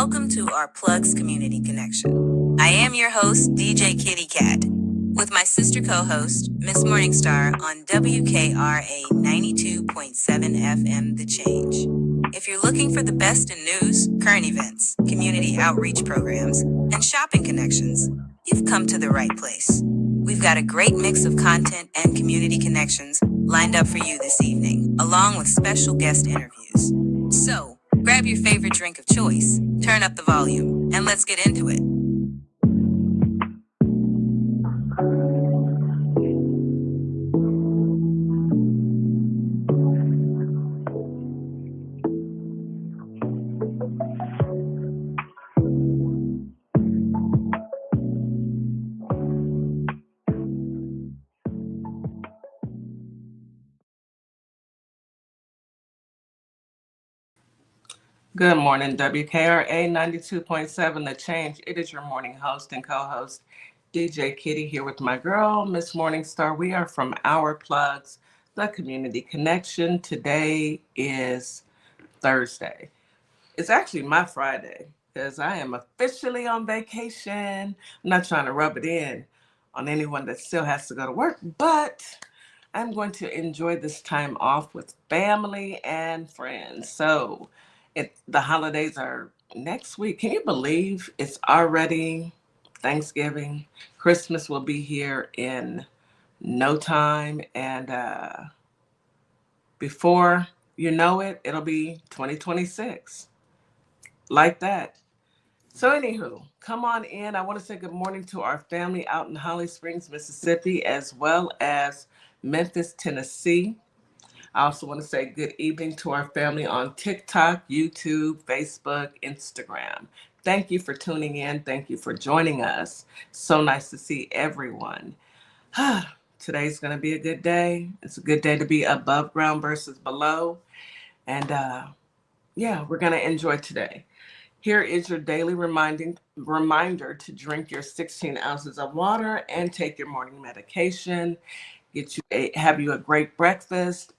welcome to our Plugs Community Connection. I am your host, DJ Kitty Cat, with my sister co-host, Miss Morningstar on WKRA 92.7 FM The Change. If you're looking for the best in news, current events, community outreach programs, and shopping connections, you've come to the right place. We've got a great mix of content and community connections lined up for you this evening, along with special guest interviews. So, grab your favorite drink of choice, turn up the volume, and let's get into it. Good morning, WKRA 92.7 The Change. It is your morning host and co-host, DJ Kitty, here with my girl, Miss Morningstar. We are from Our Plugs, the Community Connection. Today is Thursday. It's actually my Friday because I am officially on vacation. I'm not trying to rub it in on anyone that still has to go to work, but I'm going to enjoy this time off with family and friends. So the holidays are next week. Can you believe it's already Thanksgiving? Christmas will be here in no time. And before you know it, it'll be 2026. Like that. So anywho, come on in. I want to say good morning to our family out in Holly Springs, Mississippi, as well as Memphis, Tennessee. I also want to say good evening to our family on TikTok, YouTube, Facebook, Instagram. Thank you for tuning in. Thank you for joining us. So nice to see everyone. Today's going to be a good day. It's a good day to be above ground versus below. And we're going to enjoy today. Here is your daily reminder to drink your 16 ounces of water and take your morning medication. Have you a great breakfast.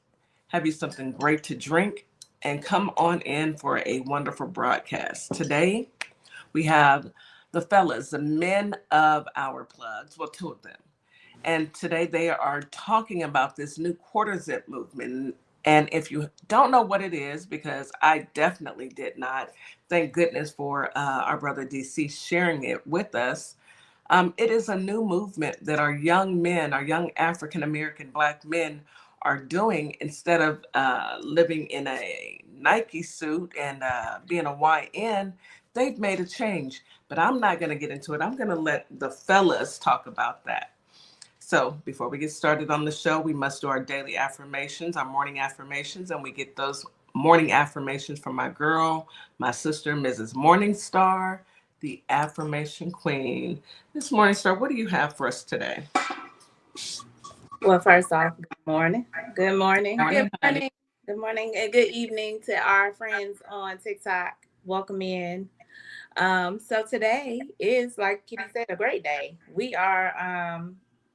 Have you something great to drink, and come on in for a wonderful broadcast. Today, we have the fellas, the men of Our Plugs, well, two of them. And today they are talking about this new quarter zip movement. And if you don't know what it is, because I definitely did not, thank goodness for our brother DC sharing it with us. It is a new movement that our young men, our young African-American Black men are doing. Instead of living in a Nike suit and being a YN, they've made a change. But I'm not going to get into it. I'm going to let the fellas talk about that. So before we get started on the show, we must do our daily affirmations, our morning affirmations, and we get those morning affirmations from my girl, my sister, Mrs. Morningstar, the affirmation queen. Miss Morningstar, what do you have for us today? Well, first off, good morning. Good morning. Morning, Good morning. Good morning and good evening to our friends on TikTok. Welcome in. So today is, like Kitty said, a great day. We are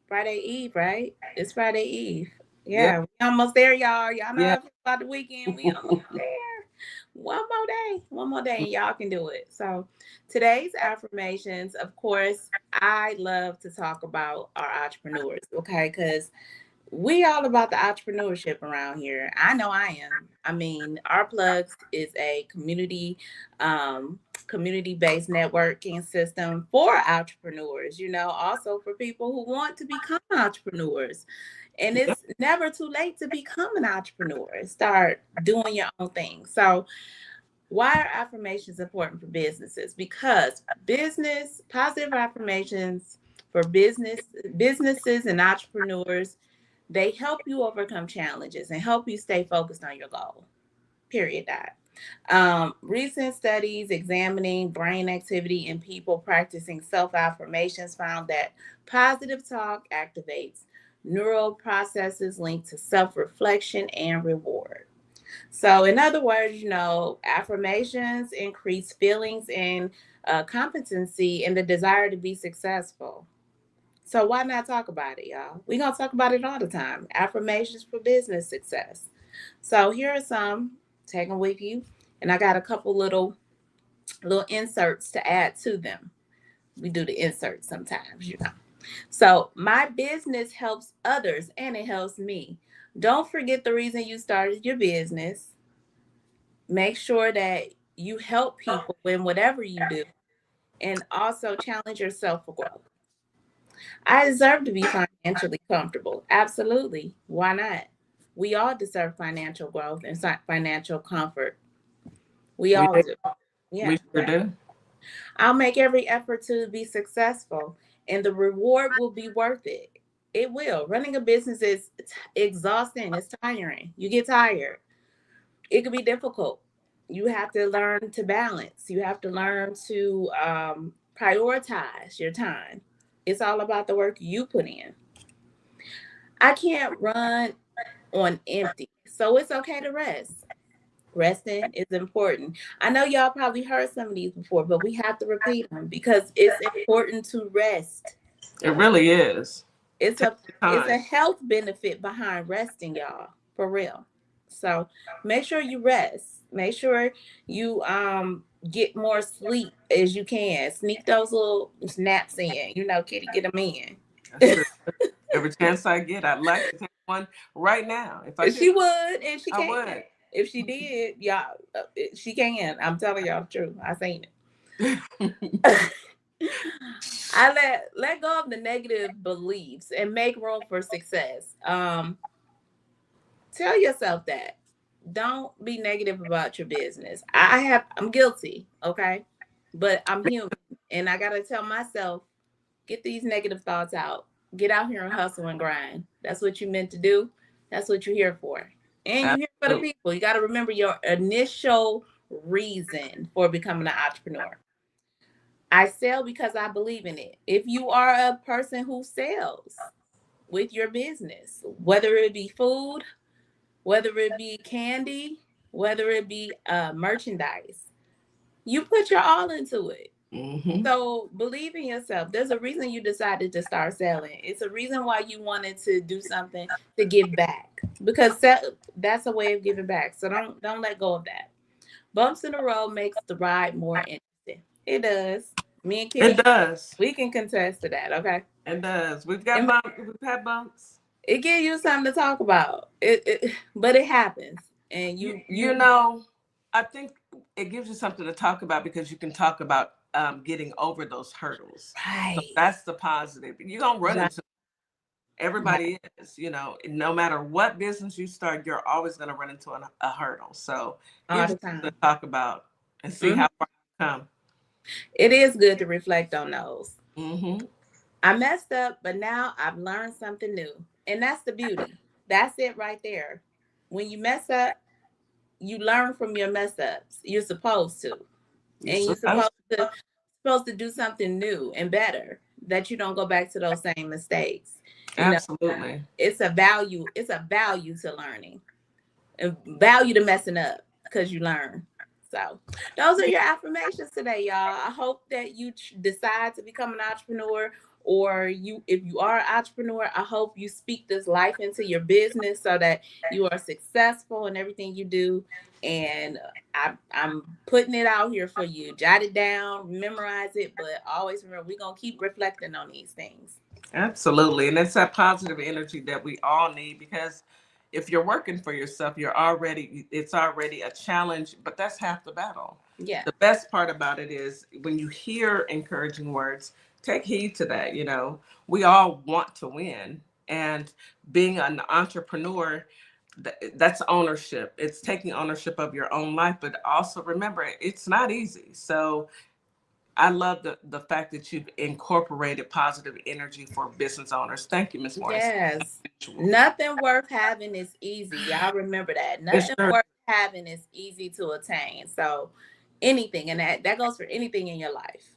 Friday Eve, right? It's Friday Eve. Yeah, we almost there, y'all. Y'all know I feel about the weekend. We almost there. One more day, and y'all can do it. So today's affirmations, of course, I love to talk about our entrepreneurs, okay? Because we all about the entrepreneurship around here. I know I am. I mean, Our Plugs is a community-based networking system for entrepreneurs, also for people who want to become entrepreneurs. And it's never too late to become an entrepreneur. Start doing your own thing. So why are affirmations important for businesses? Because positive affirmations for businesses and entrepreneurs, they help you overcome challenges and help you stay focused on your goal. Period. Recent studies examining brain activity in people practicing self-affirmations found that positive talk activates neural processes linked to self-reflection and reward. So, in other words, affirmations increase feelings and competency and the desire to be successful. So why not talk about it, y'all? We're going to talk about it all the time. Affirmations for business success. So here are some. Take them with you. And I got a couple little little inserts to add to them. We do the inserts sometimes, you know. So my business helps others and it helps me. Don't forget the reason you started your business. Make sure that you help people in whatever you do, and also challenge yourself for growth. I deserve to be financially comfortable. Absolutely. Why not? We all deserve financial growth and financial comfort. We We all do. do. Yeah. We sure do. I'll make every effort to be successful, and the reward will be worth it. It will. Running a business is exhausting, it's tiring. You get tired. It can be difficult. You have to learn to balance, you have to learn to prioritize your time. It's all about the work you put in. I can't run on empty, so it's okay to rest. Resting is important. I know y'all probably heard some of these before, but we have to repeat them because it's important to rest. It really is. It's Take a the it's a time. health benefit behind resting, y'all, for real. So make sure you rest. Make sure you get more sleep as you can. Sneak those little naps in. You know, kitty, get them in. I sure every chance I get, I'd like to take one right now. If I could, She would, and she I can. would. If she did, y'all, she can. I'm telling y'all the truth. I seen it. I let go of the negative beliefs and make room for success. Tell yourself that. Don't be negative about your business. I'm guilty, okay? But I'm human and I got to tell myself, get these negative thoughts out. Get out here and hustle and grind. That's what you meant to do. That's what you're here for. And you're here for the Absolutely. people. You got to remember your initial reason for becoming an entrepreneur. I sell because I believe in it. If you are a person who sells with your business, whether it be food, whether it be candy, whether it be merchandise, you put your all into it. Mm-hmm. So believe in yourself. There's a reason you decided to start selling. It's a reason why you wanted to do something to give back, because that's a way of giving back. So don't let go of that. Bumps in the road makes the ride more interesting. It does. Me and It Kitty, does. we can contest to that. Okay. It does. We've got And bumps. We've had bumps. it gives you something to talk about. But it happens, and You know, I think it gives you something to talk about because you can talk about getting over those hurdles. So right, that's the positive. You're gonna run right, into right, everybody is, no matter what business you start, you're always gonna run into a hurdle. So all gives the you something time. to talk about and see Mhm. how far you come. It is good to reflect on those. Mm-hmm. I messed up, but now I've learned something new, and that's the beauty. That's it right there. When you mess up, you learn from your mess ups. You're supposed to, You're and you're supposed supposed to do something new and better, that you don't go back to those same mistakes. to. You know, Absolutely. it's a value. It's a value to learning and value to messing up because you learn. So those are your affirmations today, y'all. I hope that you decide to become an entrepreneur, or if you are an entrepreneur, I hope you speak this life into your business so that you are successful in everything you do. And I'm putting it out here for you. Jot it down, memorize it, but always remember, we're going to keep reflecting on these things. Absolutely. And it's that positive energy that we all need because if you're working for yourself, it's already a challenge, but that's half the battle. Yeah. The best part about it is when you hear encouraging words, take heed to that. We all want to win. And being an entrepreneur, that's ownership. It's taking ownership of your own life, but also remember, it's not easy. So I love the fact that you've incorporated positive energy for business owners. Thank you, Miss Morris. Yes. Nothing worth having is easy. Y'all remember that. It's Nothing sure. worth having is easy to attain. So anything, and that goes for anything in your life.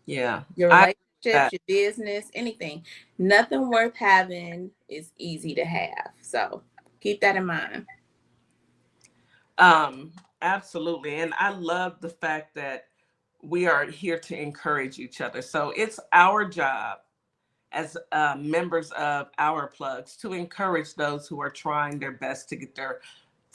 Yeah, Your I relationships, that. your business, anything. Nothing worth having is easy to have. So keep that in mind. Absolutely, and I love the fact that we are here to encourage each other. So it's our job as members of our plugs to encourage those who are trying their best to get their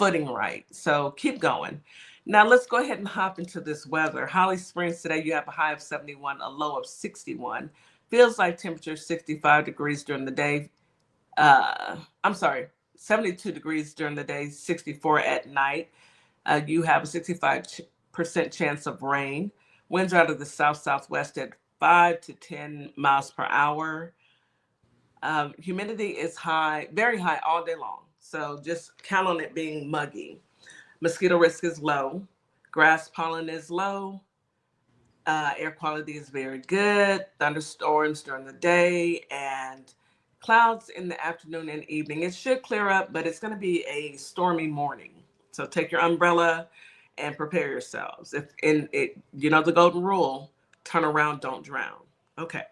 footing right. So keep going. Now let's go ahead and hop into this weather. Holly Springs today, you have a high of 71, a low of 61. Feels like temperature 65 degrees during the day. I'm sorry, 72 degrees during the day, 64 at night. You have a 65% chance of rain. Winds are out of the south-southwest at 5 to 10 miles per hour. Humidity is high, very high all day long. So just count on it being muggy. Mosquito risk is low. Grass pollen is low. Air quality is very good. Thunderstorms during the day and clouds in the afternoon and evening. It should clear up, but it's going to be a stormy morning. So take your umbrella and prepare yourselves. If in it, you know the golden rule: turn around, don't drown. Okay.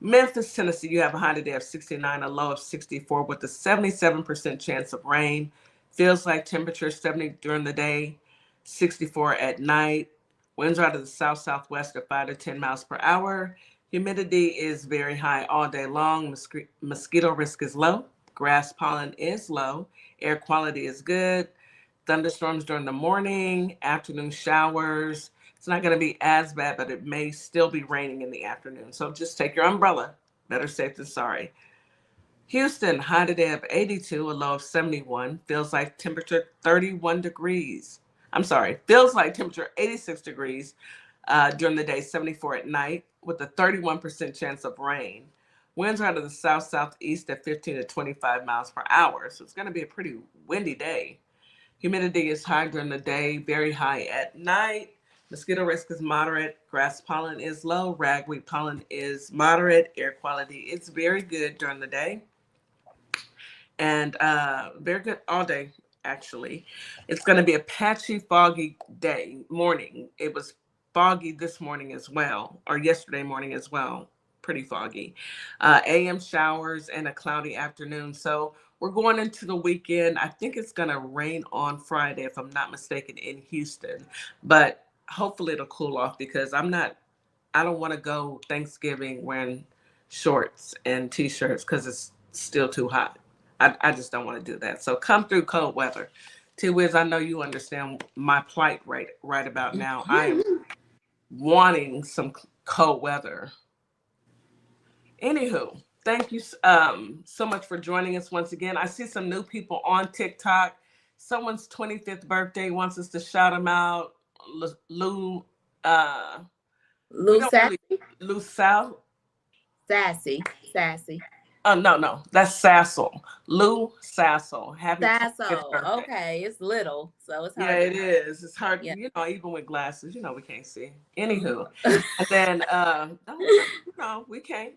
Memphis, Tennessee, you have a high today of 69, a low of 64 with a 77% chance of rain. Feels like temperature 70 during the day, 64 at night. Winds are out of the south-southwest at 5 to 10 miles per hour. Humidity is very high all day long. Mosquito risk is low. Grass pollen is low. Air quality is good. Thunderstorms during the morning, afternoon showers. It's not going to be as bad, but it may still be raining in the afternoon. So just take your umbrella. Better safe than sorry. Houston, high today of 82, a low of 71. Feels like temperature 31 degrees. I'm sorry, feels like temperature 86 degrees during the day, 74 at night, with a 31% chance of rain. Winds are out of the south-southeast at 15 to 25 miles per hour. So it's going to be a pretty windy day. Humidity is high during the day, very high at night. Mosquito risk is moderate. Grass pollen is low. Ragweed pollen is moderate. Air quality is very good during the day. And very good all day, actually. It's going to be a patchy, foggy day, morning. It was foggy this morning as well, or yesterday morning as well. Pretty foggy. AM showers and a cloudy afternoon. So we're going into the weekend. I think it's going to rain on Friday, if I'm not mistaken, in Houston. But hopefully it'll cool off because I don't want to go Thanksgiving wearing shorts and t-shirts because it's still too hot. I just don't want to do that. So come through cold weather. T-Wiz, I know you understand my plight right about now. I am wanting some cold weather. Anywho, thank you so much for joining us once again. I see some new people on TikTok. Someone's 25th birthday wants us to shout him out. Lou, Lou Sassy? Lou Sal. Sassy. Oh, no, that's Sassel. Lou Sassel. Happy 25th birthday. Okay, it's little, so it's hard. Yeah, it is. It's hard, yeah. Even with glasses, we can't see. Anywho, and then, no, we can't.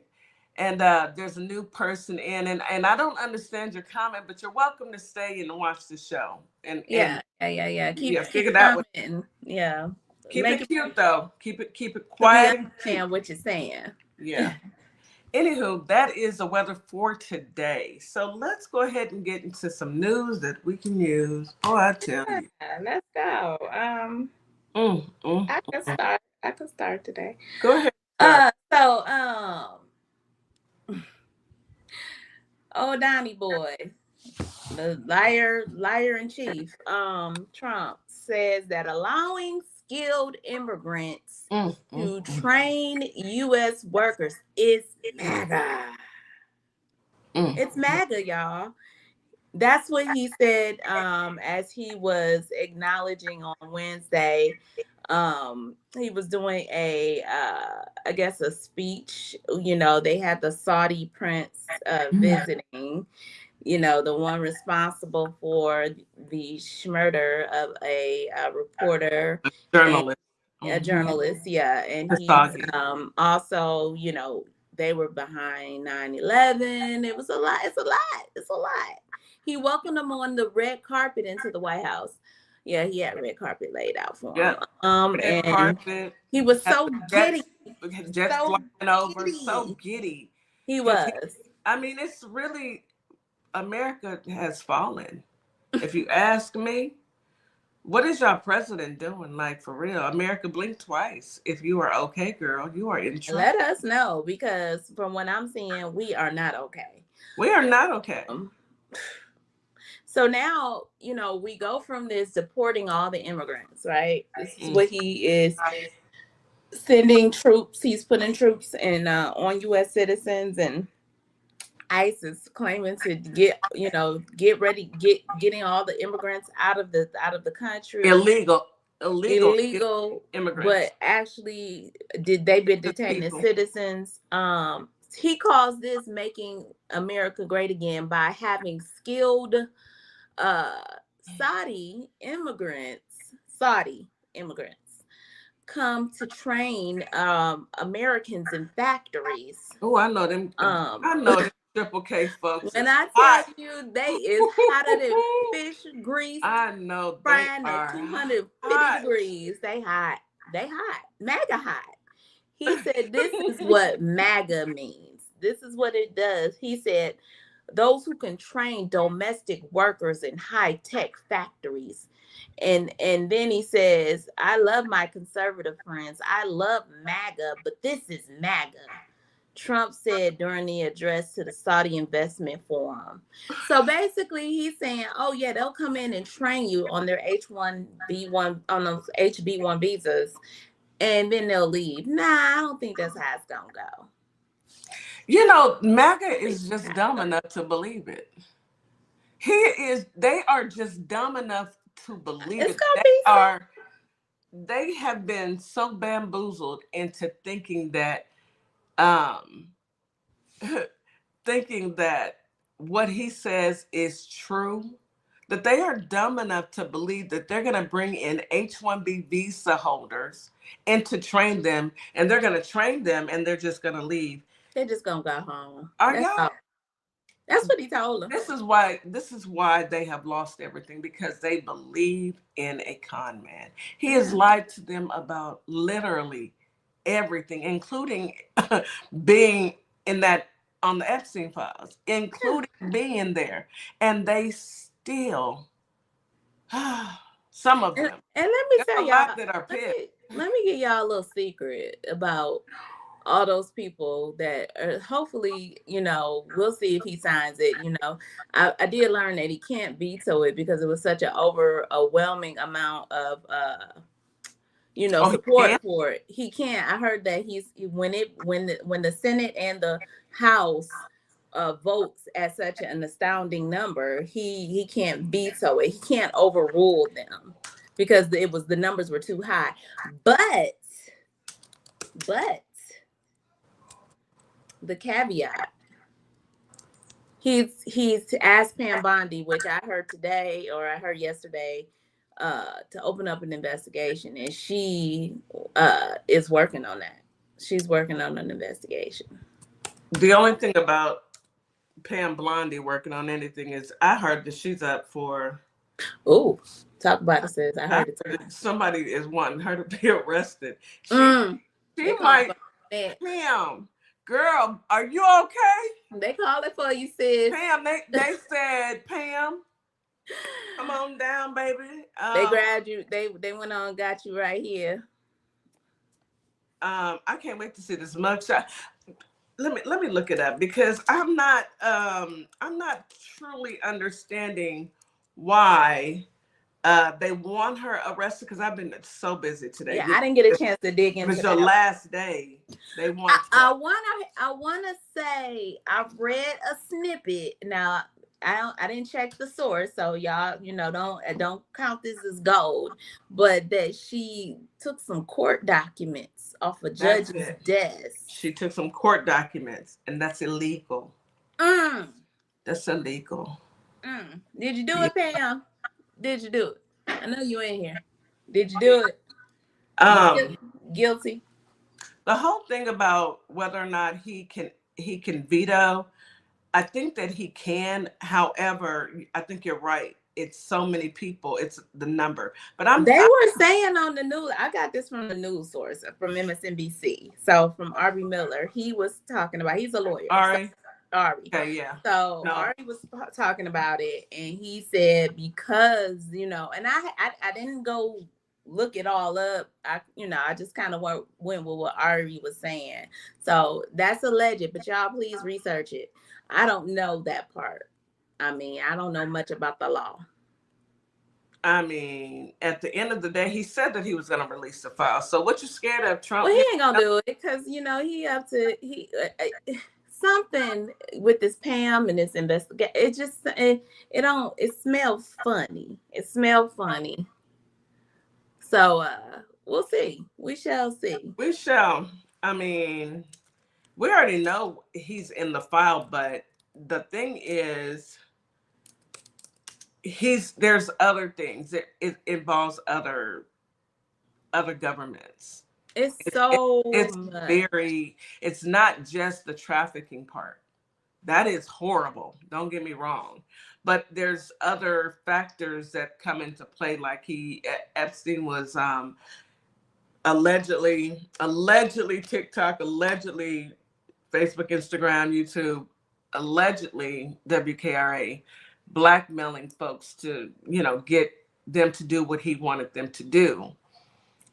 And there's a new person in, and I don't understand your comment, but you're welcome to stay and watch the show. And yeah. Figure that out. Yeah. Keep it cute though. Keep it quiet. Understand what you're saying. Yeah. Anywho, that is the weather for today. So let's go ahead and get into some news that we can use. Oh, I tell you. Let's go. I can start today. Go ahead. Oh, Donnie boy, the liar in chief, Trump says that allowing skilled immigrants to train U.S. workers is MAGA. It's MAGA, y'all. That's what he said as he was acknowledging on Wednesday. He was doing a speech. They had the Saudi prince visiting, the one responsible for the murder of a reporter, a journalist, yeah. And he's also, they were behind 9/11. It was a lot. It's a lot. He welcomed them on the red carpet into the White House. Yeah, he had red carpet laid out for him. Red carpet. He was so giddy. Jets flying over, so giddy. He was. It's really, America has fallen. If you ask me, what is your president doing? Like, for real, America, blink twice. If you are okay, girl, you are in trouble. Let us know, because from what I'm seeing, we are not okay. We are not okay. So now, we go from this deporting all the immigrants, right? This is what he is sending troops. He's putting troops in on U.S. citizens, and ICE is claiming to getting all the immigrants out of the country. Illegal immigrants. But actually, they've been detaining the citizens. He calls this making America great again by having skilled Saudi immigrants come to train Americans in factories. Oh, I know them. I know them Triple K folks. When I tell you, they is hotter than fish grease. I know they are 250 degrees. They hot. MAGA hot. He said this is what MAGA means. This is what it does. He said those who can train domestic workers in high-tech factories. And then he says, I love my conservative friends. I love MAGA, but this is MAGA. Trump said during the address to the Saudi Investment Forum. So basically he's saying, oh yeah, they'll come in and train you on their H1B1 on those HB1 visas, and then they'll leave. Nah, I don't think that's how it's gonna go. MAGA is just dumb enough to believe it. They are just dumb enough to believe it. They have been so bamboozled into thinking that what he says is true, that they are dumb enough to believe that they're going to bring in H-1B visa holders and to train them, and they're going to train them and they're just going to leave. They're just going to go home. That's what he told them. This is why they have lost everything, because they believe in a con man. He has lied to them about literally everything, including being on the Epstein files, including being there. And they still, some of them. And let me tell y'all, let me give y'all a little secret about all those people that hopefully, we'll see if he signs it. I did learn that he can't veto it because it was such an overwhelming amount of support for it. He can't. I heard that when the Senate and the House votes at such an astounding number, he can't veto it. He can't overrule them because the numbers were too high. But the caveat, he's asked Pam Bondi, which I heard today or I heard yesterday, to open up an investigation, and she is working on that. She's working on an investigation. The only thing about Pam Bondi working on anything is I heard that she's up for. Oh, talk about it, sis. I heard it. Somebody is wanting her to be arrested. She might. Pam, girl, are you okay? They call it for you, sis. Pam, they said, Pam, come on down, baby. They grabbed you. They went on and got you right here. I can't wait to see this mugshot. Let me look it up, because I'm not truly understanding why they want her arrested, because I've been so busy today. Yeah, I didn't get a chance to dig into it. It was your last day. They want. I wanna say I read a snippet. Now I didn't check the source, so y'all don't count this as gold. But that she took some court documents off a judge's desk. She took some court documents, and that's illegal. That's illegal. Did you do it, Pam? Did you do it? I know you in here. Did you do it? Guilty. The whole thing about whether or not he can veto, I think that he can. However, I think you're right. It's so many people. It's the number. But they were saying on the news. I got this from the news source from MSNBC. So from Ari Miller, he was talking about. He's a lawyer. Ari. Okay, yeah. So Ari was talking about it, and he said because and I didn't go look it all up. I just kind of went with what Ari was saying. So that's alleged, but y'all please research it. I don't know that part. I mean, I don't know much about the law. I mean, at the end of the day, he said that he was going to release the file. So what you scared of, Trump? Well, he ain't gonna do it because he up to something with this Pam and this investigation. It just it don't. It smells funny. It smells funny. So we'll see. We shall see. We shall. I mean, we already know he's in the file, but the thing is, there's other things. It involves other governments. It's so It's it's not just the trafficking part. That is horrible. Don't get me wrong. But there's other factors that come into play, like Epstein was allegedly TikTok, allegedly Facebook, Instagram, YouTube, allegedly WKRA blackmailing folks to, get them to do what he wanted them to do.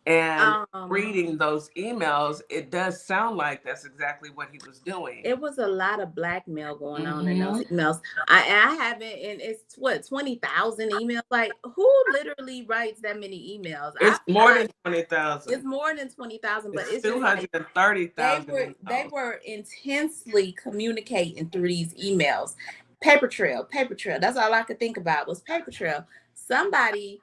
And reading those emails, it does sound like that's exactly what he was doing. It was a lot of blackmail going on in those emails. I haven't, and it's 20,000 emails. Like, who literally writes that many emails? It's more than 20,000. It's more than 20,000, but it's 230,000. They were intensely communicating through these emails. Paper trail. That's all I could think about was paper trail. Somebody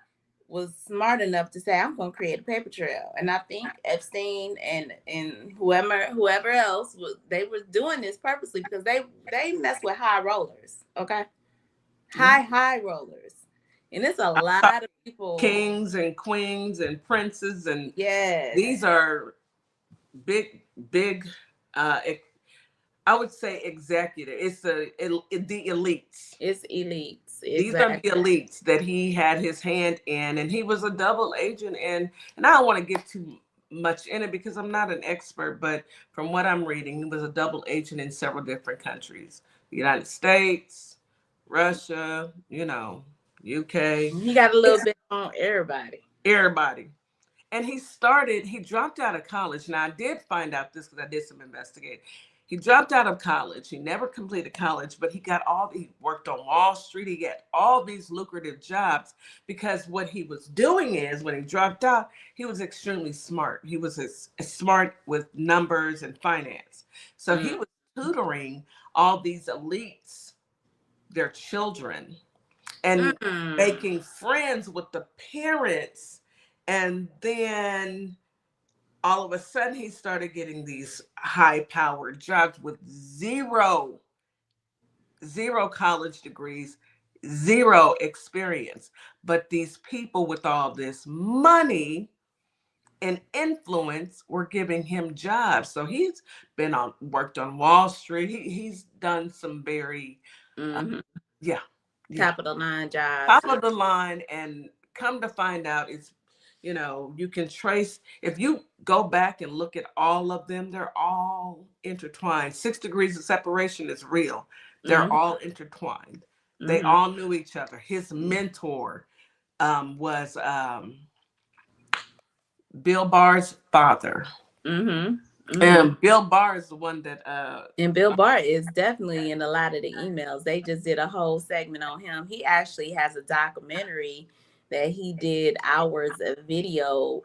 was smart enough to say, I'm going to create a paper trail. And I think Epstein and whoever else, they were doing this purposely because they mess with high rollers, okay? High rollers. And it's a lot of people. Kings and queens and princes. And these are big, I would say executive. It's the elites. It's elites. These are the elites that he had his hand in, and he was a double agent. And I don't want to get too much in it because I'm not an expert, but from what I'm reading, he was a double agent in several different countries: the United States, Russia, UK. He got a little bit on everybody. And he dropped out of college. Now, I did find out this because I did some investigating. He dropped out of college. He never completed college, but he worked on Wall Street. He got all these lucrative jobs because what he was doing is when he dropped out, he was extremely smart. He was smart with numbers and finance. So he was tutoring all these elites, their children, and making friends with the parents. And then all of a sudden, he started getting these high-powered jobs with zero college degrees, zero experience. But these people with all this money and influence were giving him jobs. So he's worked on Wall Street. He's done some very, top of the line jobs. Top of the line, and come to find out, it's you can trace, if you go back and look at all of them, they're all intertwined. 6 degrees of separation is real. They're all intertwined. They all knew each other. His mentor was Bill Barr's father. And Bill Barr is the one that and Bill Barr is definitely in a lot of the emails. They just did a whole segment on him. He actually has a documentary that he did hours of video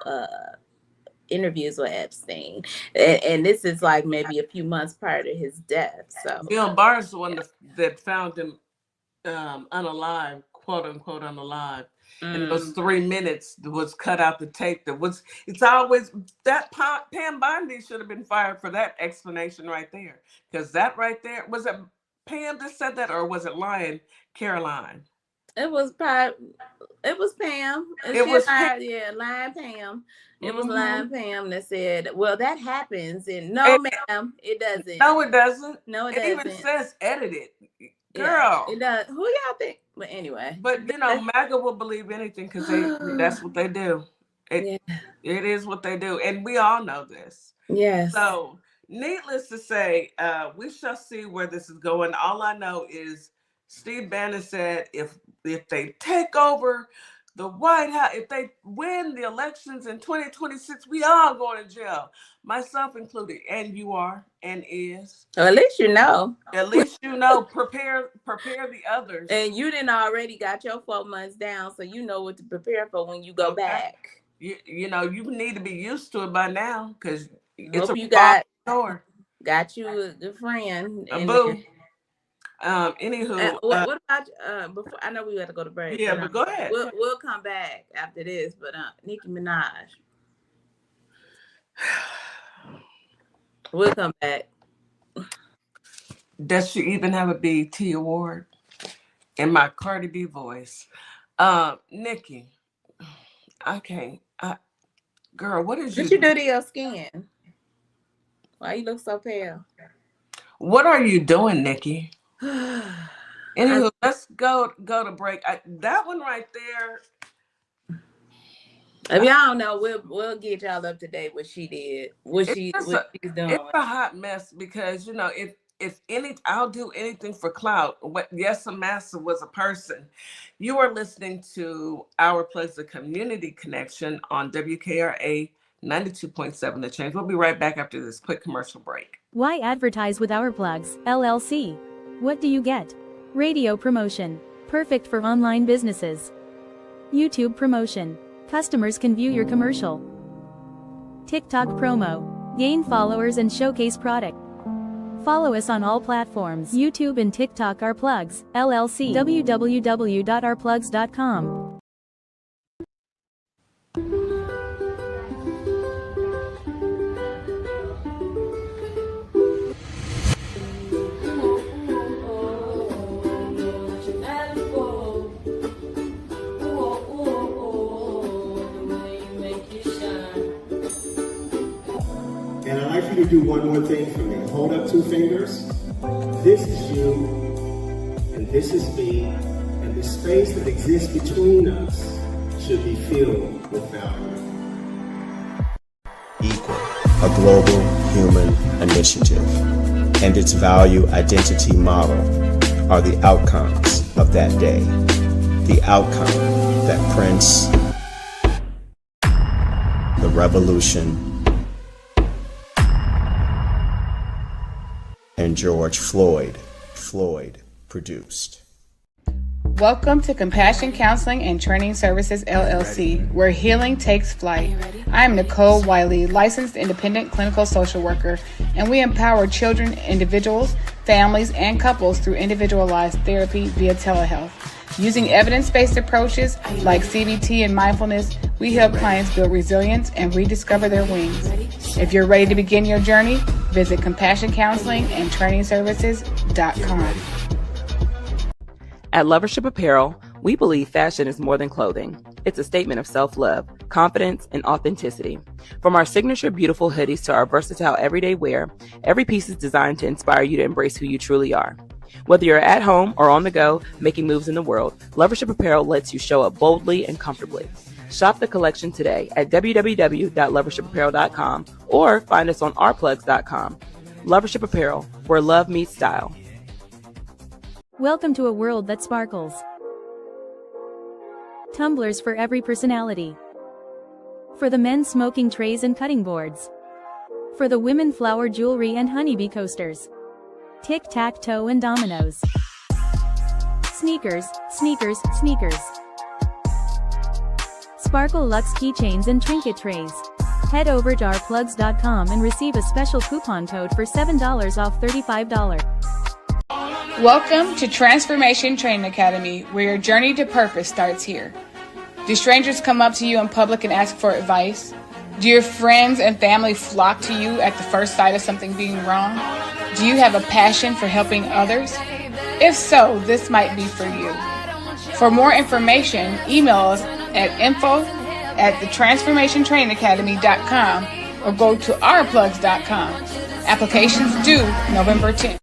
interviews with Epstein. And this is like maybe a few months prior to his death. So Bill Barr is the one that found him unalive, quote unquote unalive. And those 3 minutes was cut out the tape. It's always that Pam Bondi should have been fired for that explanation right there. Because that right there, was it Pam that said that, or was it Caroline? It was Pam. It was Pam. Lying Pam. It was Lying Pam that said, well, that happens. And no, ma'am, it doesn't. No, it doesn't. No, it doesn't. It even says edited. Girl. Yeah, it does. Who y'all think? But anyway. But, MAGA will believe anything because that's what they do. It is what they do. And we all know this. Yes. So, needless to say, we shall see where this is going. All I know is Steve Bannon said if they take over, The White House, if they win the elections in 2026, we all going to jail, myself included, and you are, and is. Or at least you know. At least you know. Prepare the others. And you didn't already got your 4 months down, so you know what to prepare for when you go back. You know, you need to be used to it by now, because it's Hope a you got you a good friend. A boo. Anywho, what about before? I know we got to go to break. Yeah, but go ahead. We'll come back after this. But Nicki Minaj, we'll come back. Does she even have a BET award? In my Cardi B voice, Nikki. Okay, girl, what is Did you do to your skin? Why you look so pale? What are you doing, Nikki? Anywho, let's go to break. That one right there. If y'all don't know, we'll get y'all up to date what she did, what she's doing. It's a hot mess, because you know, if I'll do anything for clout. Yes, a master was a person. You are listening to Our Plugs, the Community Connection on WKRA 92.7 The Change. We'll be right back after this quick commercial break. Why advertise with Our Plugs, LLC? What do you get? Radio promotion. Perfect for online businesses. YouTube promotion. Customers can view your commercial. TikTok promo. Gain followers and showcase product. Follow us on all platforms. YouTube and TikTok. Our Plugs, LLC. www.ourplugs.com. And I'd like for you to do one more thing for me. Hold up 2 fingers. This is you, and this is me, and the space that exists between us should be filled with value. Equal, a global human initiative, and its value identity model are the outcomes of that day. The outcome that Prince, the revolution, and George Floyd produced. Welcome to Compassion Counseling and Training Services, LLC, where healing takes flight. I'm Nicole Wiley, licensed independent clinical social worker, and we empower children, individuals, families, and couples through individualized therapy via telehealth. Using evidence-based approaches like CBT and mindfulness, we help clients build resilience and rediscover their wings. If you're ready to begin your journey, visit CompassionCounselingAndTrainingServices.com. At Lovership Apparel, we believe fashion is more than clothing. It's a statement of self-love, confidence, and authenticity. From our signature beautiful hoodies to our versatile everyday wear, every piece is designed to inspire you to embrace who you truly are. Whether you're at home or on the go, making moves in the world, Lovership Apparel lets you show up boldly and comfortably. Shop the collection today at www.lovershipapparel.com or find us on ourplugs.com. Lovership Apparel, where love meets style. Welcome to a world that sparkles. Tumblers for every personality. For the men, smoking trays and cutting boards. For the women, flower jewelry and honeybee coasters. Tic-tac-toe and dominoes. Sneakers, sneakers, sneakers. Sparkle Luxe keychains and trinket trays. Head over to ourplugs.com and receive a special coupon code for $7 off $35. Welcome to Transformation Training Academy, where your journey to purpose starts here. Do strangers come up to you in public and ask for advice? Do your friends and family flock to you at the first sight of something being wrong? Do you have a passion for helping others? If so, this might be for you. For more information, email us at info@thetransformationtrainingacademy.com or go to ourplugs.com. Applications due November 10th.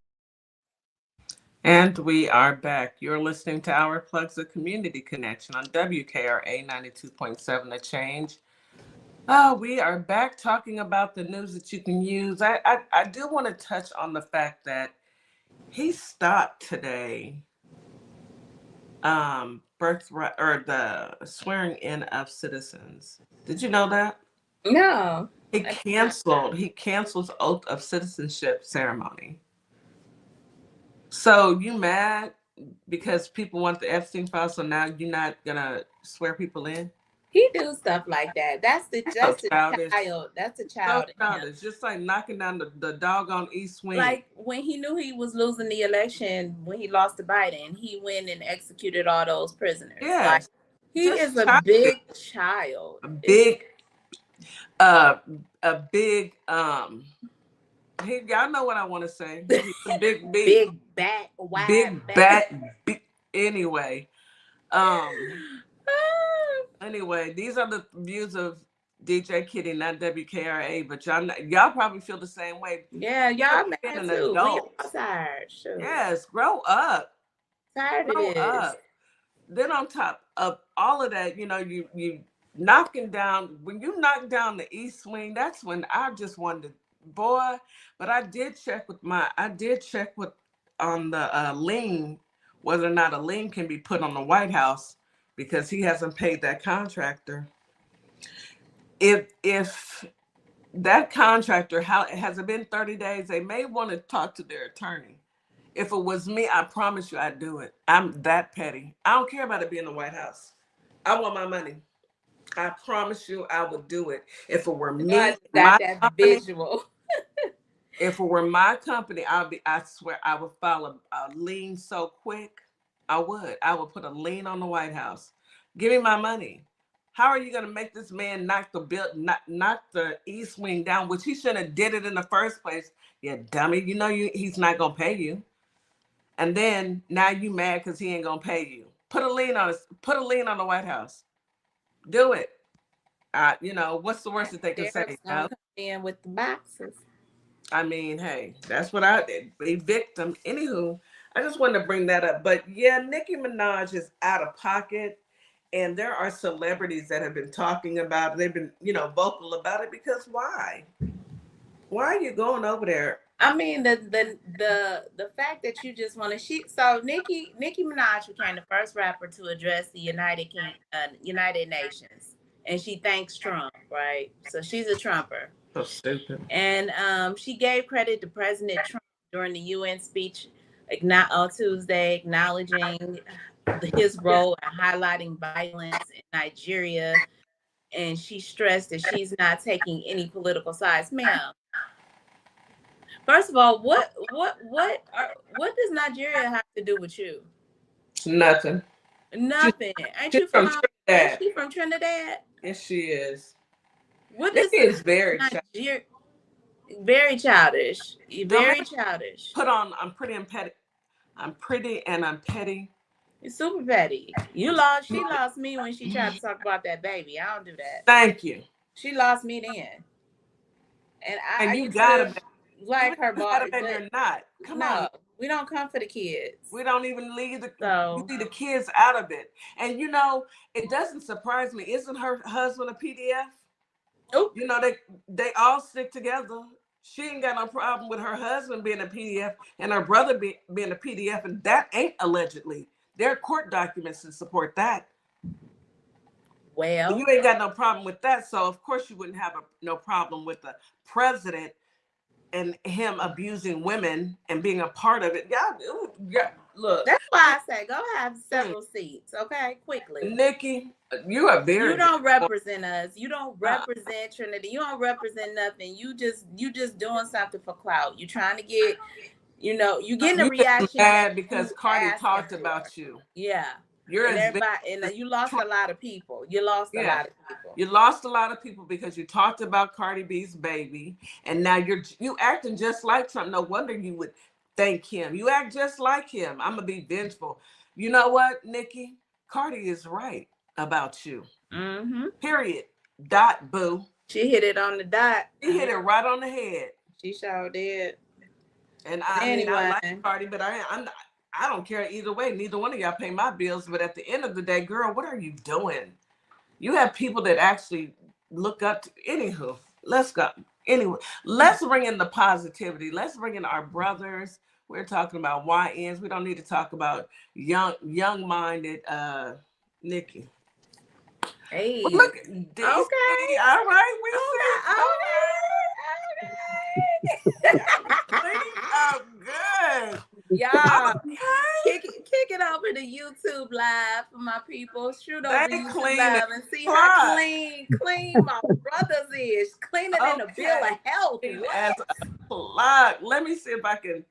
And we are back. You're listening to Our Plugs, the Community Connection on WKRA 92.7 The Change. We are back talking about the news that you can use. I do want to touch on the fact that he stopped today birthright or the swearing in of citizens. Did you know that? No. He canceled oath of citizenship ceremony. So you mad because people want the Epstein file, so now you're not gonna swear people in? He do stuff like that. That's the childish. child. That's the So child in him. childish. Just like knocking down the doggone East Wing. Like when he knew he was losing the election, when he lost to Biden, he went and executed all those prisoners. Yes. Like, he Just is a childish. big child. A big y'all know what I want to say. He's a big big bat, wide big bat. Anyway, anyway, these are the views of DJ Kitty, not WKRA, but y'all probably feel the same way. Yeah, y'all mad an too. adult. We tired. Sure. Yes, grow up. Tired Grow it is. up. Then on top of all of that, you knocking down, when you knock down the East Wing, that's when I just wanted, boy. But I did check on the lien, whether or not a lien can be put on the White House, because he hasn't paid that contractor. If that contractor, has it been 30 days, they may want to talk to their attorney. If it was me, I promise you I'd do it. I'm that petty. I don't care about it being the White House. I want my money. I promise you I would do it. If it were me, got that company, visual. If it were my company, I swear I would file a lien so quick. I would put a lien on the White House. Give me my money. How are you going to make this man knock the East Wing down, which he shouldn't have did it in the first place? Yeah, dummy. He's not going to pay you. And then now you mad because he ain't going to pay you. Put a lien on the White House. Do it. What's the worst that they can say? Come in with the boxes. I mean, hey, that's what I did. A victim. Anywho, I just wanted to bring that up. But yeah, Nicki Minaj is out of pocket. And there are celebrities that have been talking about it. They've been, vocal about it, because why? Why are you going over there? I mean, the fact that you just want to so Nicki Minaj became the first rapper to address the United Nations, and she thanks Trump, right? So she's a Trumper. So stupid. And she gave credit to President Trump during the UN speech on Tuesday, acknowledging his role in highlighting violence in Nigeria, and she stressed that she's not taking any political sides. Ma'am, first of all, what does Nigeria have to do with you? Nothing. Ain't you from Trinidad? Is she from Trinidad? Yes, she is. This is very very childish. Very childish. Put on, I'm pretty and petty. I'm pretty and I'm petty. You're super petty. She lost me when she tried to talk about that baby. I don't do that. Thank you. She lost me then. And you gotta like her boss. You're not. Come on. We don't come for the kids. We don't even leave the kids out of it. And it doesn't surprise me. Isn't her husband a PDF? Oh, they all stick together. She ain't got no problem with her husband being a PDF and her brother being a PDF, and that ain't allegedly. There are court documents to support that. Well, you ain't got no problem with that, so of course you wouldn't have no problem with the president and him abusing women and being a part of it. Yeah, look. That's why I say go have several seats, okay? Quickly. Nikki, you are very. You don't represent us. You don't represent Trinity. You don't represent nothing. You just doing something for clout. You trying to get, you getting a reaction. Mad because Cardi talked about you. Yeah. You're and you lost a lot of people. You lost a lot of people. You lost a lot of people because you talked about Cardi B's baby, and now you acting just like Trump. No wonder you would thank him. You act just like him. I'm gonna be vengeful. You know what, Nikki? Cardi is right about you. Mm-hmm. Period. Boo. She hit it on the dot. She hit it right on the head. She sure did. And I like Cardi, but I don't care either way. Neither one of y'all pay my bills. But at the end of the day, girl, what are you doing? You have people that actually look up to. Anywho, let's go. Anyway, let's bring in the positivity. Let's bring in our brothers. We're talking about YNs. We don't need to talk about young-minded Nikki. Hey. Well, look, DC. Okay. All right, we Okay. Clean up good. Y'all, Okay. kick it over to YouTube Live for my people. Shoot over They YouTube clean Live it and see up. how clean my brothers is. Cleaner than a bill of health. Clean What? as a plug. Let me see if I can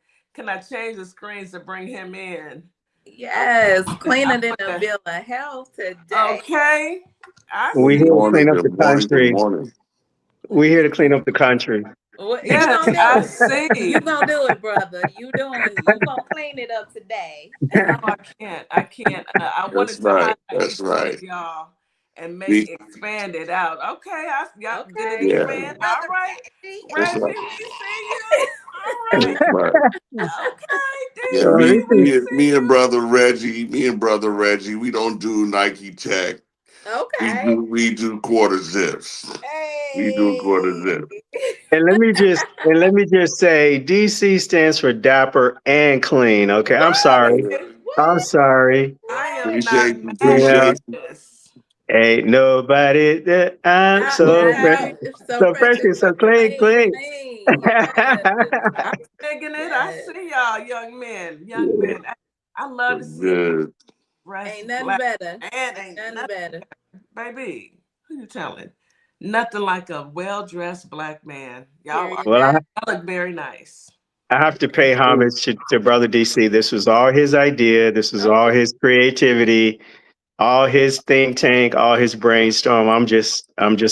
I change the screens to bring him in? Yes, Okay. cleaner than a bill of health today. Okay. I We see. here to clean up the Good morning. Good country. morning. We're here to clean up the country. What, you Yes, gonna do I it? see. You gonna do it, brother. You gonna clean it up today. No, I can't. I can't. I wanted That's to right. highlight That's each one right. of y'all and Me, expand it out. Okay, y'all did it Okay, yeah, expand. All brother right, Reggie. that's Reggie, right. we see you. All right. That's right. Okay, Yeah, DC, This we is see me and you. brother Reggie, we don't do Nike Tech. Okay. We do quarter zips. We do quarter Hey. zips. and let me just say DC stands for dapper and clean. Okay. I'm What? sorry. Yeah. I'm What? sorry. I am What? not Appreciate mad at Yeah. appreciate this. Ain't nobody that I'm Not so mad. Okay, So so fresh fresh and and so so clean, clean. clean. Clean. Yes. I'm, digging it. I yes. see y'all, young men, young yeah. men. I love to see a man Good. dress Ain't nothing black, better. and Ain't ain't nothing nothing, better. baby. Who you telling? Nothing like a well-dressed black man. Y'all Period. Well, look very nice. I have to pay homage to Brother DC. This was all his idea. This was all Okay. his creativity, all his think tank, all his brainstorm. I'm just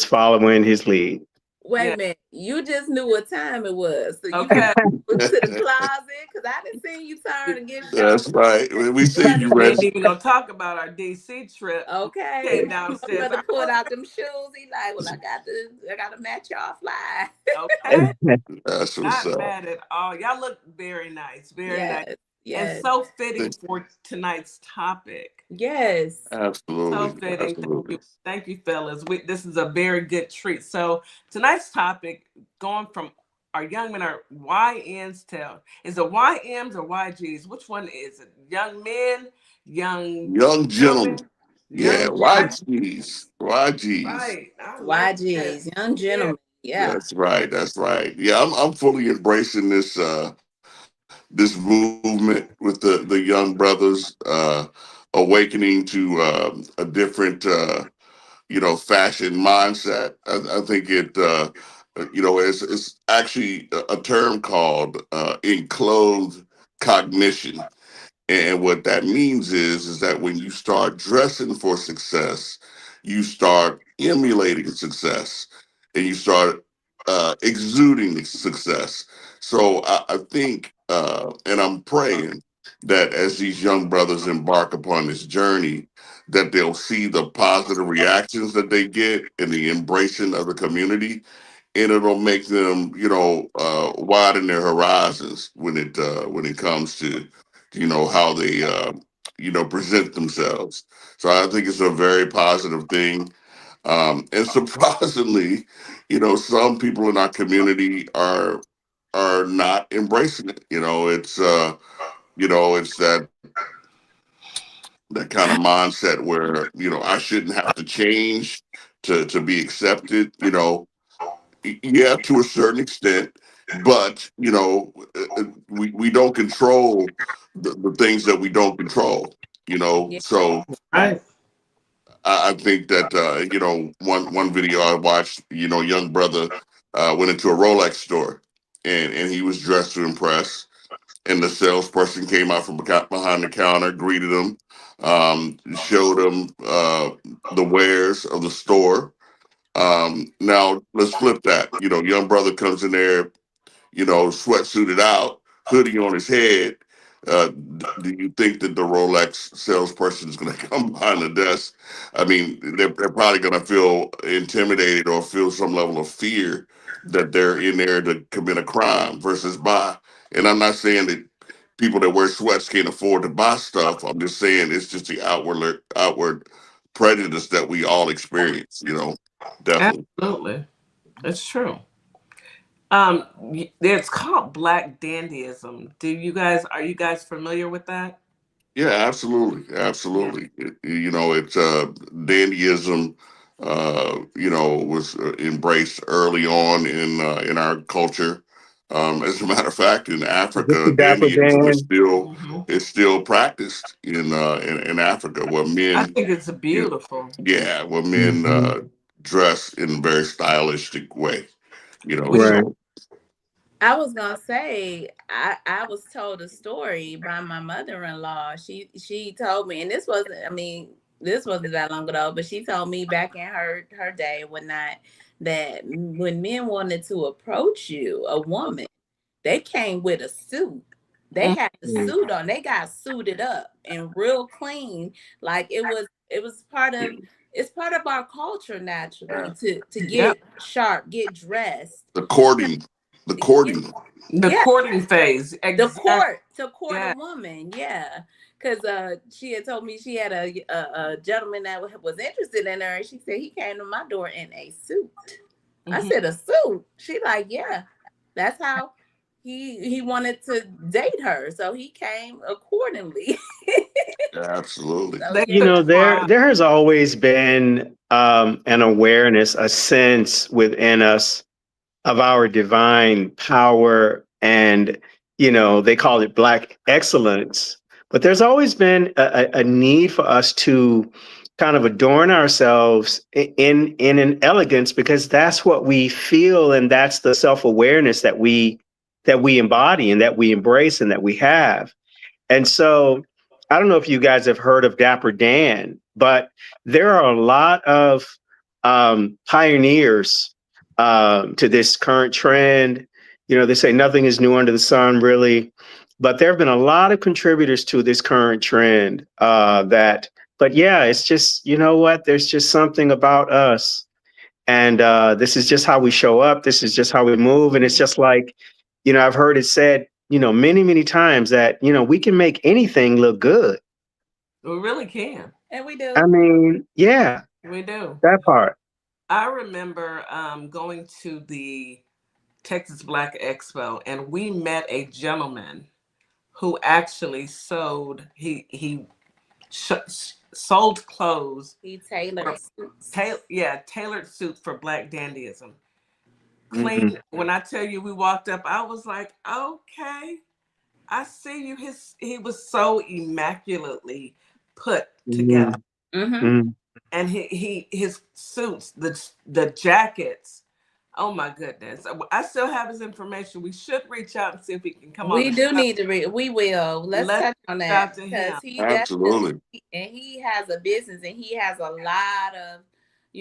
following his lead. Wait Yeah. a minute. You just knew what time it was. So you Okay. went to the closet because I didn't see you turn and get That's shows. right. We You see better you, We ain't Reggie. even gonna talk about our DC trip. okay. Came You downstairs. better put out them shoes. He like, well, I got to match y'all fly. Okay. That's what's Not up. mad at all. Y'all look very nice. Very nice. Yes. And Yes. so fitting for tonight's topic. Yes. So Absolutely. fitting. Absolutely. Thank you, fellas. This is a very good treat. So tonight's topic, going from our young men, are YNs tell. Is it YMs or YGs? Which one is it? Young men, young Young gentleman. gentlemen, Yeah. young gentlemen. YGs. YGs. Right. I like that. YGs, young Yeah. gentlemen. Yeah. That's right. That's right. Yeah, I'm fully embracing this movement with the young brothers awakening to a different fashion mindset. I think it's actually a term called enclosed cognition. And what that means is that when you start dressing for success, you start emulating success, and you start exuding success. So I think, and I'm praying that as these young brothers embark upon this journey, that they'll see the positive reactions that they get and the embracing of the community, and it'll make them, widen their horizons when it comes to how they present themselves. So I think it's a very positive thing. And surprisingly, some people in our community are not embracing it. It's that kind of mindset where I shouldn't have to change to be accepted. Yeah, to a certain extent, but we don't control the things that we don't control. Yeah. So Right. I think that one video I watched, young brother went into a Rolex store, and he was dressed to impress, and the salesperson came out from behind the counter, greeted him, showed him the wares of the store. Now let's flip that. Young brother comes in there, sweatsuited out, hoodie on his head. Do you think that the Rolex salesperson is going to come behind the desk? I mean, they're probably going to feel intimidated or feel some level of fear that they're in there to commit a crime versus buy. And I'm not saying that people that wear sweats can't afford to buy stuff. I'm just saying it's just the outward prejudice that we all experience. Definitely. Absolutely. It's true. It's called Black Dandyism. Are you guys familiar with that? Yeah, absolutely, absolutely. You know, it's dandyism. Was embraced early on in our culture. As a matter of fact, in Get Africa, the Dapper dandyism is Dan. still Mhm. is still practiced in Africa, where I men, think it's you, beautiful. yeah, where men Mhm. dress in a very stylistic way. We Right. So I was gonna say I was told a story by my mother-in-law. She told me, and this wasn't that long ago, but she told me back in her day and whatnot that when men wanted to approach you, a woman, they came with a suit. They Mhm. had the suit on. They got suited up and real clean. Like it was part of it's part of our culture naturally to Yep. get sharp, get dressed. the courting, the Yeah, courting. The yeah, courting phase. the Exactly. court to court a Yeah. woman, yeah. Because she had told me she had a gentleman that was interested in her, and she said he came to my door in a suit. I Mhm. said a suit. She like, yeah, that's how he wanted to date her, so he came accordingly. Absolutely. So They yeah, took There pride. there has always been an awareness, a sense within us of our divine power, and they call it Black excellence. But there's always been a need for us to kind of adorn ourselves in an elegance, because that's what we feel, and that's the self-awareness that we embody and that we embrace and that we have. And so I don't know if you guys have heard of Dapper Dan, but there are a lot of pioneers to this current trend. They say nothing is new under the sun, really, but there have been a lot of contributors to this current trend but yeah, it's just, you know what? There's just something about us. And this is just how we show up. This is just how we move. And it's just like, I've heard it said, many, many times that, we can make anything look good. We really can. and we I do. mean, yeah, We do. that part. I remember going to the Texas Black Expo, and we met a gentleman who actually sold clothes He tailored for suits. tailored suits for Black dandyism. Mhm, Clean. When I tell you we walked up, I was like, okay, I see you. He was so immaculately put together, mhm, Mm-hmm. mhm. and his suits, the jackets. Oh my goodness! I still have his information. We should reach out and see if he can come on We the do show. need to read. We will. Let's Let's touch on reach that out to because him. he definitely Absolutely. and he has a business and he has a lot of,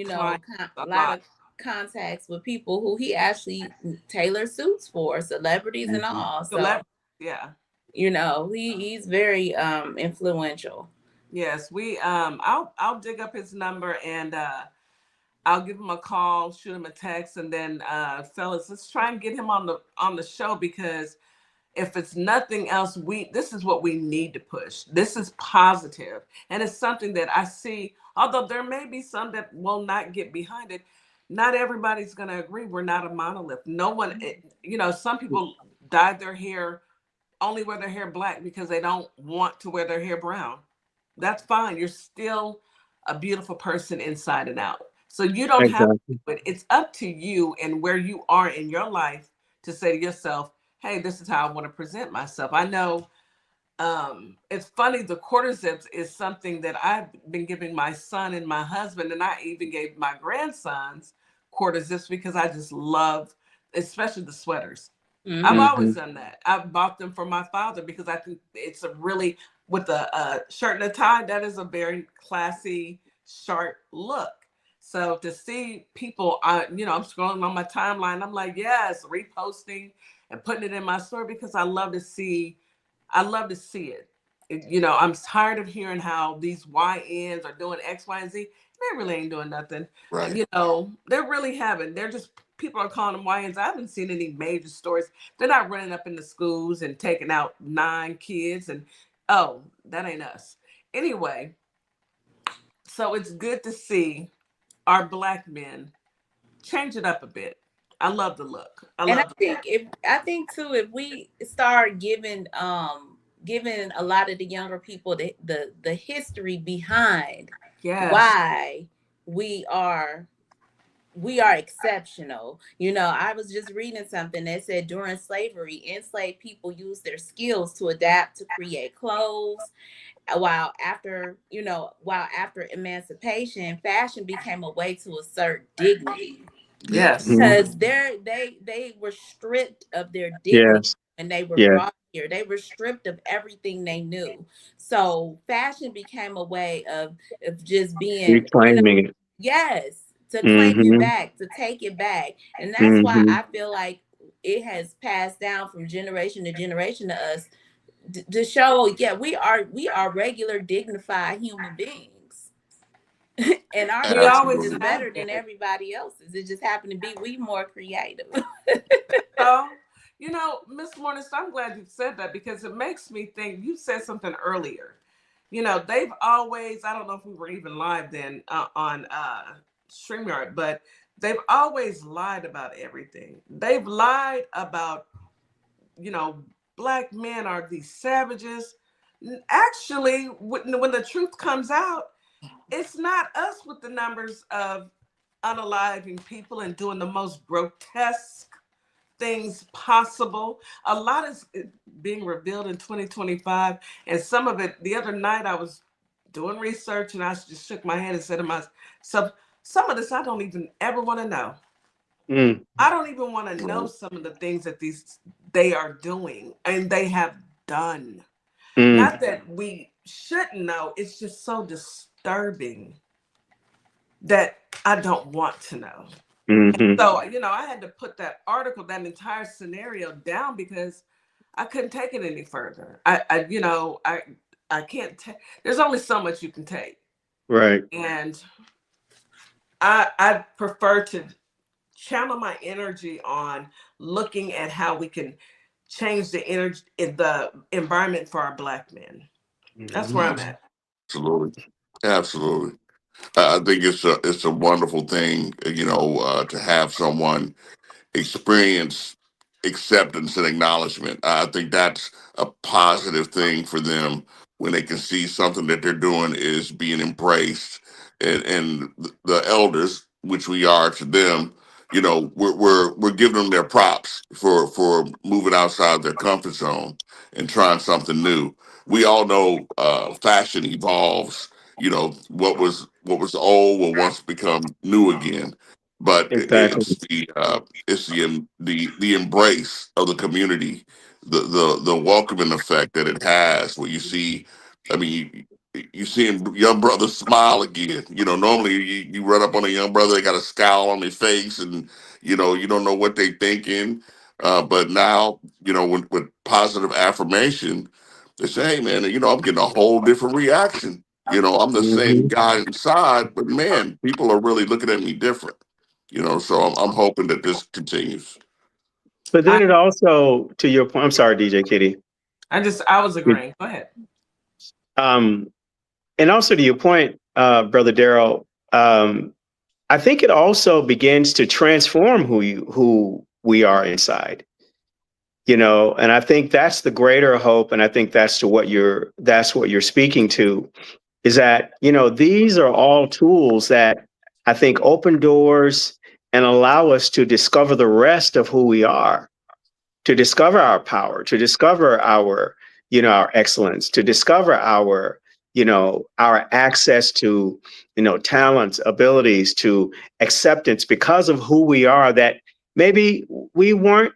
Clients a a lot lot. of contacts with people who he actually tailor suits for, celebrities and Mhm. all. So Celebrities. Yeah. he's very influential. Yes. I'll dig up his number and I'll give him a call, shoot him a text, and then fellas, let's try and get him on the show because if it's nothing else, this is what we need to push. This is positive, and it's something that I see. Although there may be some that will not get behind it, not everybody's going to agree. We're not a monolith. No one, some people dye their hair, only wear their hair black because they don't want to wear their hair brown. That's fine. You're still a beautiful person inside and out. So you don't have to Exactly. do it. It's up to you and where you are in your life to say to yourself, hey, this is how I want to present myself. I know it's funny, the quarter zips is something that I've been giving my son and my husband, and I even gave my grandsons quarter zips because I just love, especially the sweaters. I've Mm-hmm. always Mhm, done that. I've bought them for my father because I think it's a really, with a shirt and a tie, that is a very classy, sharp look. So to see people, I'm scrolling on my timeline, I'm like, yes, reposting and putting it in my store because I love to see it. I'm tired of hearing how these YNs are doing X, Y, and Z. They really ain't doing nothing. Right. They really haven't. They're just people are calling them YNs. I haven't seen any major stories. They're not running up in the schools and taking out 9 kids and oh, that ain't us. Anyway, so it's good to see our Black men change it up a bit. I love the look. I And love the look. I think too, if we start giving giving a lot of the younger people the history behind Yes. why we are exceptional. You know, I was just reading something that said during slavery, enslaved people used their skills to adapt to create clothes. While after emancipation, fashion became a way to assert dignity Yes. because they were stripped of their dignity Yes. when they were Yeah. brought here. They were stripped of everything they knew. So fashion became a way of just being, Reclaiming it. yes, to claim it Mm-hmm. back, to take it back. And that's why Mm-hmm. I feel like it has passed down from generation to generation to us to show, yeah, we are regular, dignified human beings. And our We fashion always is Absolutely. have better than been. everybody else's. It just happened to be we more creative. So, Miss Morningstar, I'm glad you said that because it makes me think you said something earlier. They've always, I don't know if we were even live then on StreamYard, but they've always lied about everything. They've lied about, you know, black men are these savages. Actually, when the truth comes out, it's not us with the numbers of unaliving people and doing the most grotesque things possible. A lot is being revealed in 2025, and some of it. The other night, I was doing research, and I just shook my head and said to myself, "Some of this I don't even ever want to know. Mm. I don't even want to know some of the things that they are doing and they have done. Mm. Not that we shouldn't know. It's just so disturbing that I don't want to know." Mm-hmm. So, I had to put that article, that entire scenario down because I couldn't take it any further. I can't take, there's only so much you can take. Right. And I prefer to channel my energy on looking at how we can change the energy in the environment for our black men. That's where Mm-hmm. I'm at. Absolutely. Absolutely. I think it's a wonderful thing, to have someone experience acceptance and acknowledgement. I think that's a positive thing for them when they can see something that they're doing is being embraced, and the elders, which we are to them, we're giving them their props for moving outside their comfort zone and trying something new. We all know fashion evolves. What was old will once become new again, but Exactly. it's the embrace of the community, the welcoming effect that it has. Where you see, I mean, you seeing young brothers smile again. Normally you run up on a young brother, they got a scowl on their face, and you don't know what they thinking. But now, with positive affirmation, they say, "Hey, man, I'm getting a whole different reaction. I'm the same Mm-hmm. guy inside, but man, people are really looking at me different." So I'm hoping that this continues. But I, then it also, to your point, I'm sorry, DJ Kitty. I was agreeing. Go ahead. Um, and also to your point, Brother Daryl, I think it also begins to transform who we are inside. And I think that's the greater hope, and I think that's what you're speaking to, is that these are all tools that I think open doors and allow us to discover the rest of who we are, to discover our power, to discover our excellence, to discover our access to talents, abilities, to acceptance because of who we are that maybe we weren't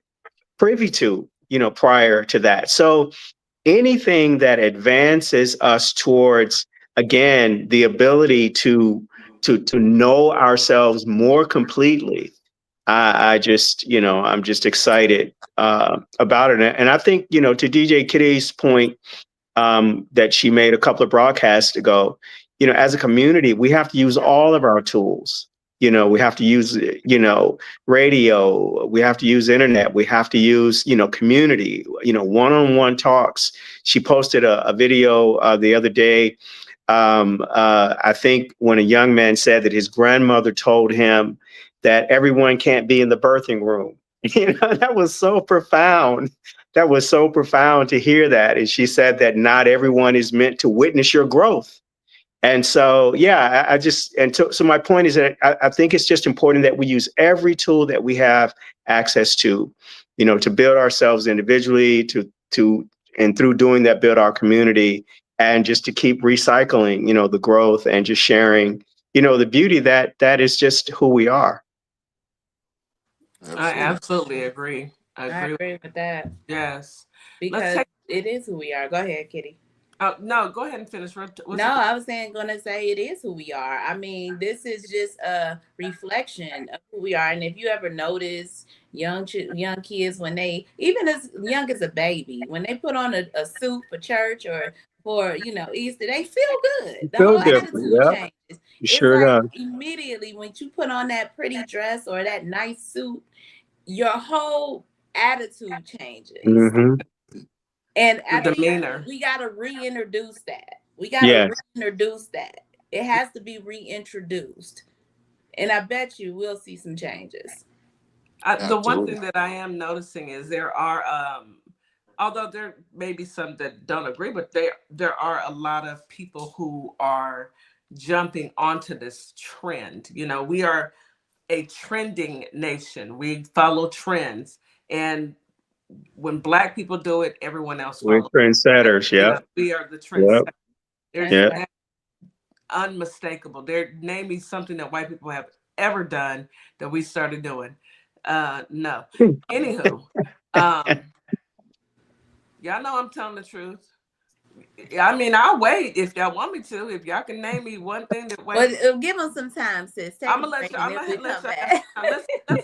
privy to prior to that. So anything that advances us towards, again, the ability to know ourselves more completely, I just, I'm just excited about it. And I think, to DJ Kitty's point, that she made a couple of broadcasts ago, as a community, we have to use all of our tools. We have to use, radio, we have to use internet, we have to use, community, one-on-one talks. She posted a video the other day. I think when a young man said that his grandmother told him that everyone can't be in the birthing room. That was so profound. that was so profound to hear that. And she said that not everyone is meant to witness your growth. And so, yeah, so my point is that I think it's just important that we use every tool that we have access to, to build ourselves individually, and through doing that, build our community, and just to keep recycling, the growth and just sharing, the beauty that is just who we are. I absolutely agree. I agree with that. Yes. Because it is who we are. Go ahead, Kitty. No, go ahead and finish. I was gonna say it is who we are. I mean, this is just a reflection of who we are. And if you ever notice young kids, when they, even as young as a baby, when they put on a suit for church or for Easter, they feel good. The whole attitude changes. It's like immediately when you put on that pretty dress or that nice suit, your whole attitude changes. Mm-hmm. And I think we got to reintroduce that. Reintroduce that. It has to be reintroduced. And I bet you we'll see some changes. The one thing that I am noticing is there are, although there may be some that don't agree, but there are a lot of people who are jumping onto this trend. We are a trending nation. We follow trends. And when Black people do it, everyone else follows. We're trendsetters, yeah. We are the trendsetters. Yep. Unmistakable. Name me something that white people have ever done that we started doing. No. Anywho, y'all know I'm telling the truth. I mean, I'll wait if y'all want me to. If y'all can name me one thing that Well, give them some time, sis. I'm gonna let y'all. Let's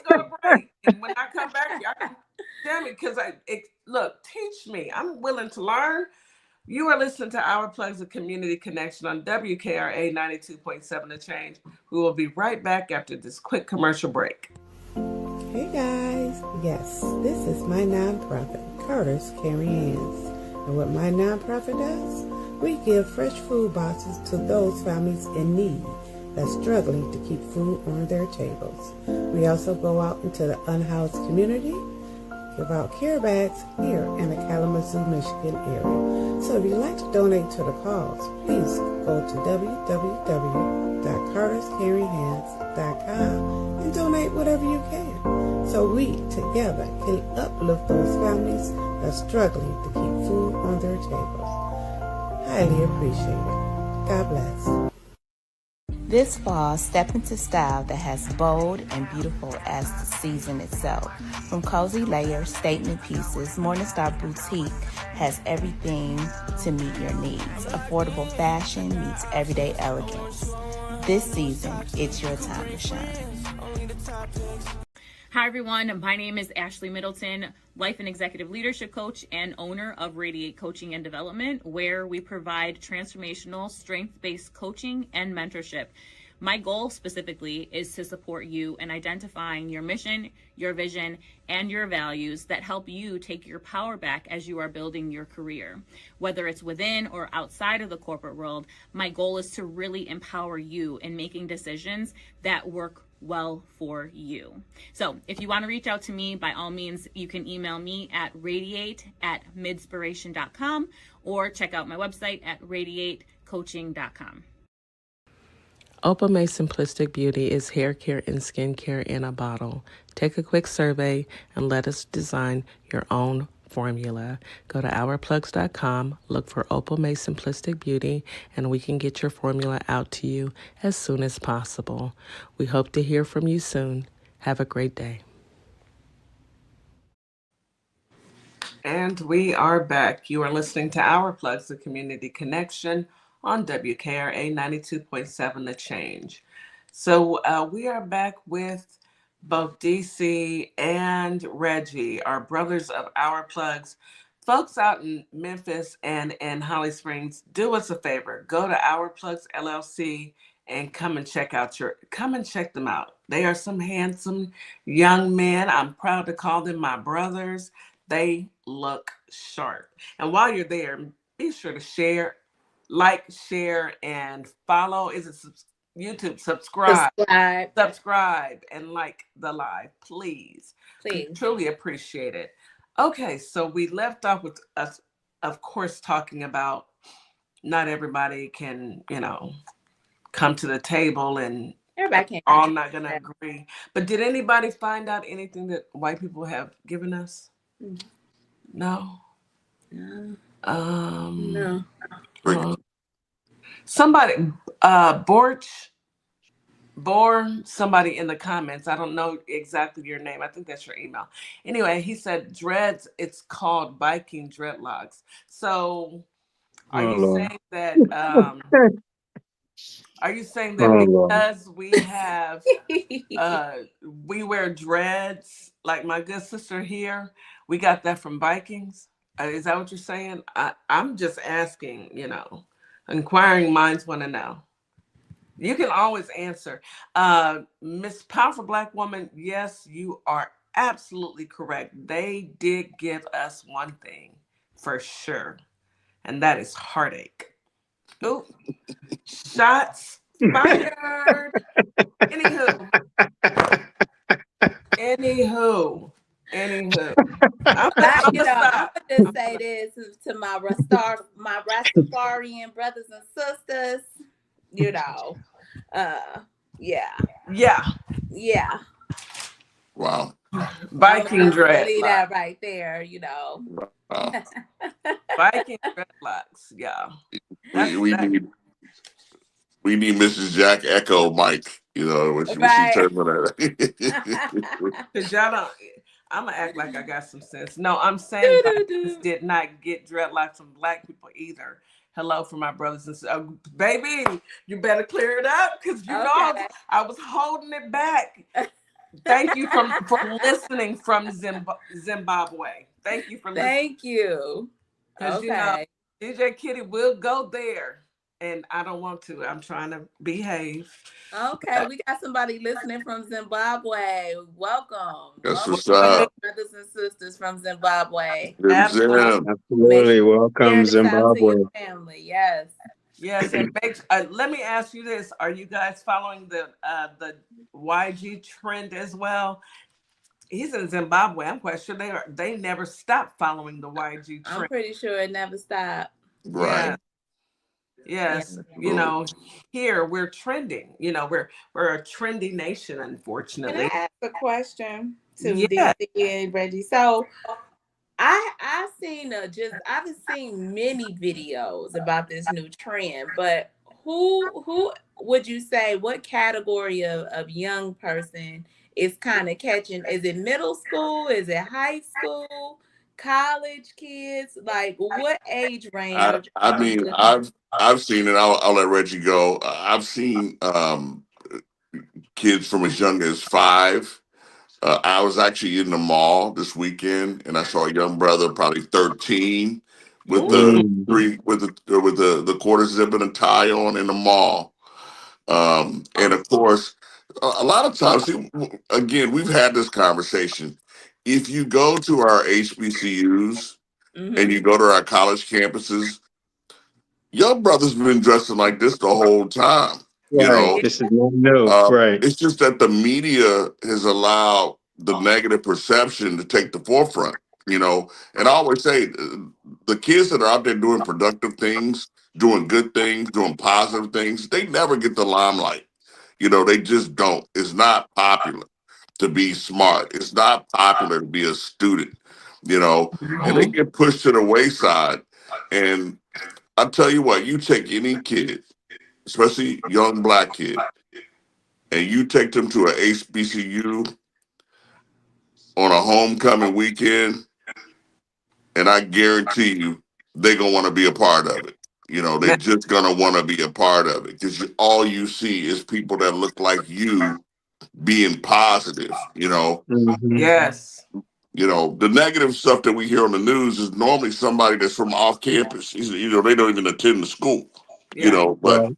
go to break. And when I come back, y'all can tell me, because look, teach me. I'm willing to learn. You are listening to Our Plugs of Community Connection on WKRA 92.7 The Change. We will be right back after this quick commercial break. Hey guys, yes, this is my nonprofit, Carter's Caring Hands. And what my nonprofit does, we give fresh food boxes to those families in need that's struggling to keep food on their tables. We also go out into the unhoused community, give out care bags here in the Kalamazoo, Michigan area. So if you'd like to donate to the cause, please go to www.carterscaringhands.com and donate whatever you can, so we together can uplift those families that's struggling to keep food on their tables. Highly appreciated. God bless. This fall, step into style that has bold and beautiful as the season itself. From cozy layers, statement pieces, Morningstar Boutique has everything to meet your needs. Affordable fashion meets everyday elegance. This season, it's your time to shine. Hi everyone, my name is Ashley Middleton, life and executive leadership coach and owner of Radiate Coaching and Development, where we provide transformational strength-based coaching and mentorship. My goal specifically is to support you in identifying your mission, your vision, and your values that help you take your power back as you are building your career. Whether it's within or outside of the corporate world, my goal is to really empower you in making decisions that work well for you. So if you want to reach out to me, by all means, you can email me at radiate@midspiration.com or check out my website at radiatecoaching.com. Opame Simplistic Beauty is hair care and skincare in a bottle. Take a quick survey and let us design your own formula. Go to ourplugs.com, look for Opame Simplistic Beauty, and we can get your formula out to you as soon as possible. We hope to hear from you soon. Have a great day. And we are back. You are listening to Our Plugs, the Community Connection on WKRA 92.7 The Change. So we are back with both DC and Reggie, our brothers of Our Plugs. Folks out in Memphis and Holly Springs, do us a favor. Go to ourplugsllc and come and check them out. They are some handsome young men. I'm proud to call them my brothers. They look sharp. And while you're there, be sure to share, and follow. Is it YouTube? Subscribe, and like the live, please. We truly appreciate it. Okay, so we left off with us, of course, talking about not everybody can, come to the table and Everybody can't all control not going to that. agree. But did anybody find out anything that white people have given us? No. No. Um, Great. somebody, somebody in the comments. I don't know exactly your name. I think that's your email. Anyway, he said dreads. It's called Viking dreadlocks. So, are Oh you Lord. saying that? Are you saying that Oh Lord. because we have we wear dreads like my good sister here, we got that from Vikings? Is that what you're saying? I'm just asking. Inquiring minds want to know. You can always answer. Miss Powerful Black Woman, yes, you are absolutely correct. They did give us one thing for sure, and that is heartache. Ooh, shots fired. Anywho, anywho, anywho. I'm I'm gonna stop. gonna just say this to my Rastafarian brothers and sisters. Yeah, Yeah, yeah. Wow. Viking Leave dreadlocks. that right there. Wow. Viking dreadlocks. Yeah, We that's we that. need we need Mrs. Jack Echo Mike. When she Right. turns on that. Cause y'all don't. I'm gonna act like I got some sense. No, I'm saying Vikings Doo-doo-doo. did not get dreadlocks from black people either. Hello for my brothers and sisters. Baby, you better clear it up because Okay. I was holding it back. Thank you for listening from Zimbabwe. Thank you for listening. Thank you. Because Okay. DJ Kitty will go there, and I don't want to. I'm trying to behave. Okay, we got somebody listening from Zimbabwe. Welcome. That's Welcome, what's up. brothers and sisters from Zimbabwe. Zim Absolutely. Zim. Make sure Absolutely. you share Welcome, this out to your Zimbabwe. family. Yes. Yes, and let me ask you this: are you guys following the YG trend as well? He's in Zimbabwe. I'm quite sure they never stopped following the YG I'm trend. pretty sure it never stopped. Right. Yeah. Yes. Absolutely. Here we're trending. We're a trendy nation, Can unfortunately. I ask a question to Yeah. DC and Reggie? So I've seen many videos about this new trend, but who would you say, what category of young person is kind of catching? Is it middle school? Is it high school? College kids? Like what age I range I are we mean looking at? I've seen it. I'll let Reggie go. I've seen kids from as young as 5. I was actually in the mall this weekend, and I saw a young brother, probably 13, with the Ooh. Mm. three with the quarter zip and a tie on in the mall. And of course, a lot of times, see, again, we've had this conversation. If you go to our HBCUs and Mm-hmm. you go to our college campuses, young brothers been dressing like this the whole time. You Right. know, This is not new. Right. it's just that the media has allowed the negative perception to take the forefront. And I always say the kids that are out there doing productive things, doing good things, doing positive things, they never get the limelight. They just don't. It's not popular to be smart. It's not popular to be a student, and they Mhm. get pushed to the wayside. And I tell you what, you take any kid, especially young black kid, and you take them to a HBCU on a homecoming weekend, and I guarantee you they're gonna want to be a part of it. They just gonna want to be a part of it because all you see is people that look like you being positive. Hmm. Yes. The negative stuff that we hear on the news is normally somebody that's from off campus. They don't even attend the school. Yeah. But Right.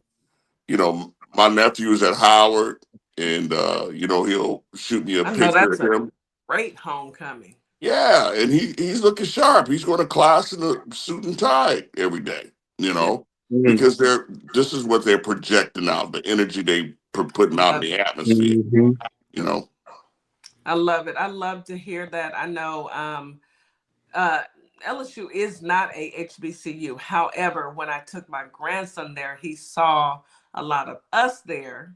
my nephew is at Howard, and he'll shoot me a I know picture that's of a him. great homecoming. Yeah, and he's looking sharp. He's going to class in a suit and tie every day. Yeah. Mm. Because this is what they're projecting out, the energy they putting out in Love the it. atmosphere. Hmm. You know, I love it. I love to hear that. I know LSU is not a HBCU. However, when I took my grandson there, he saw a lot of us there.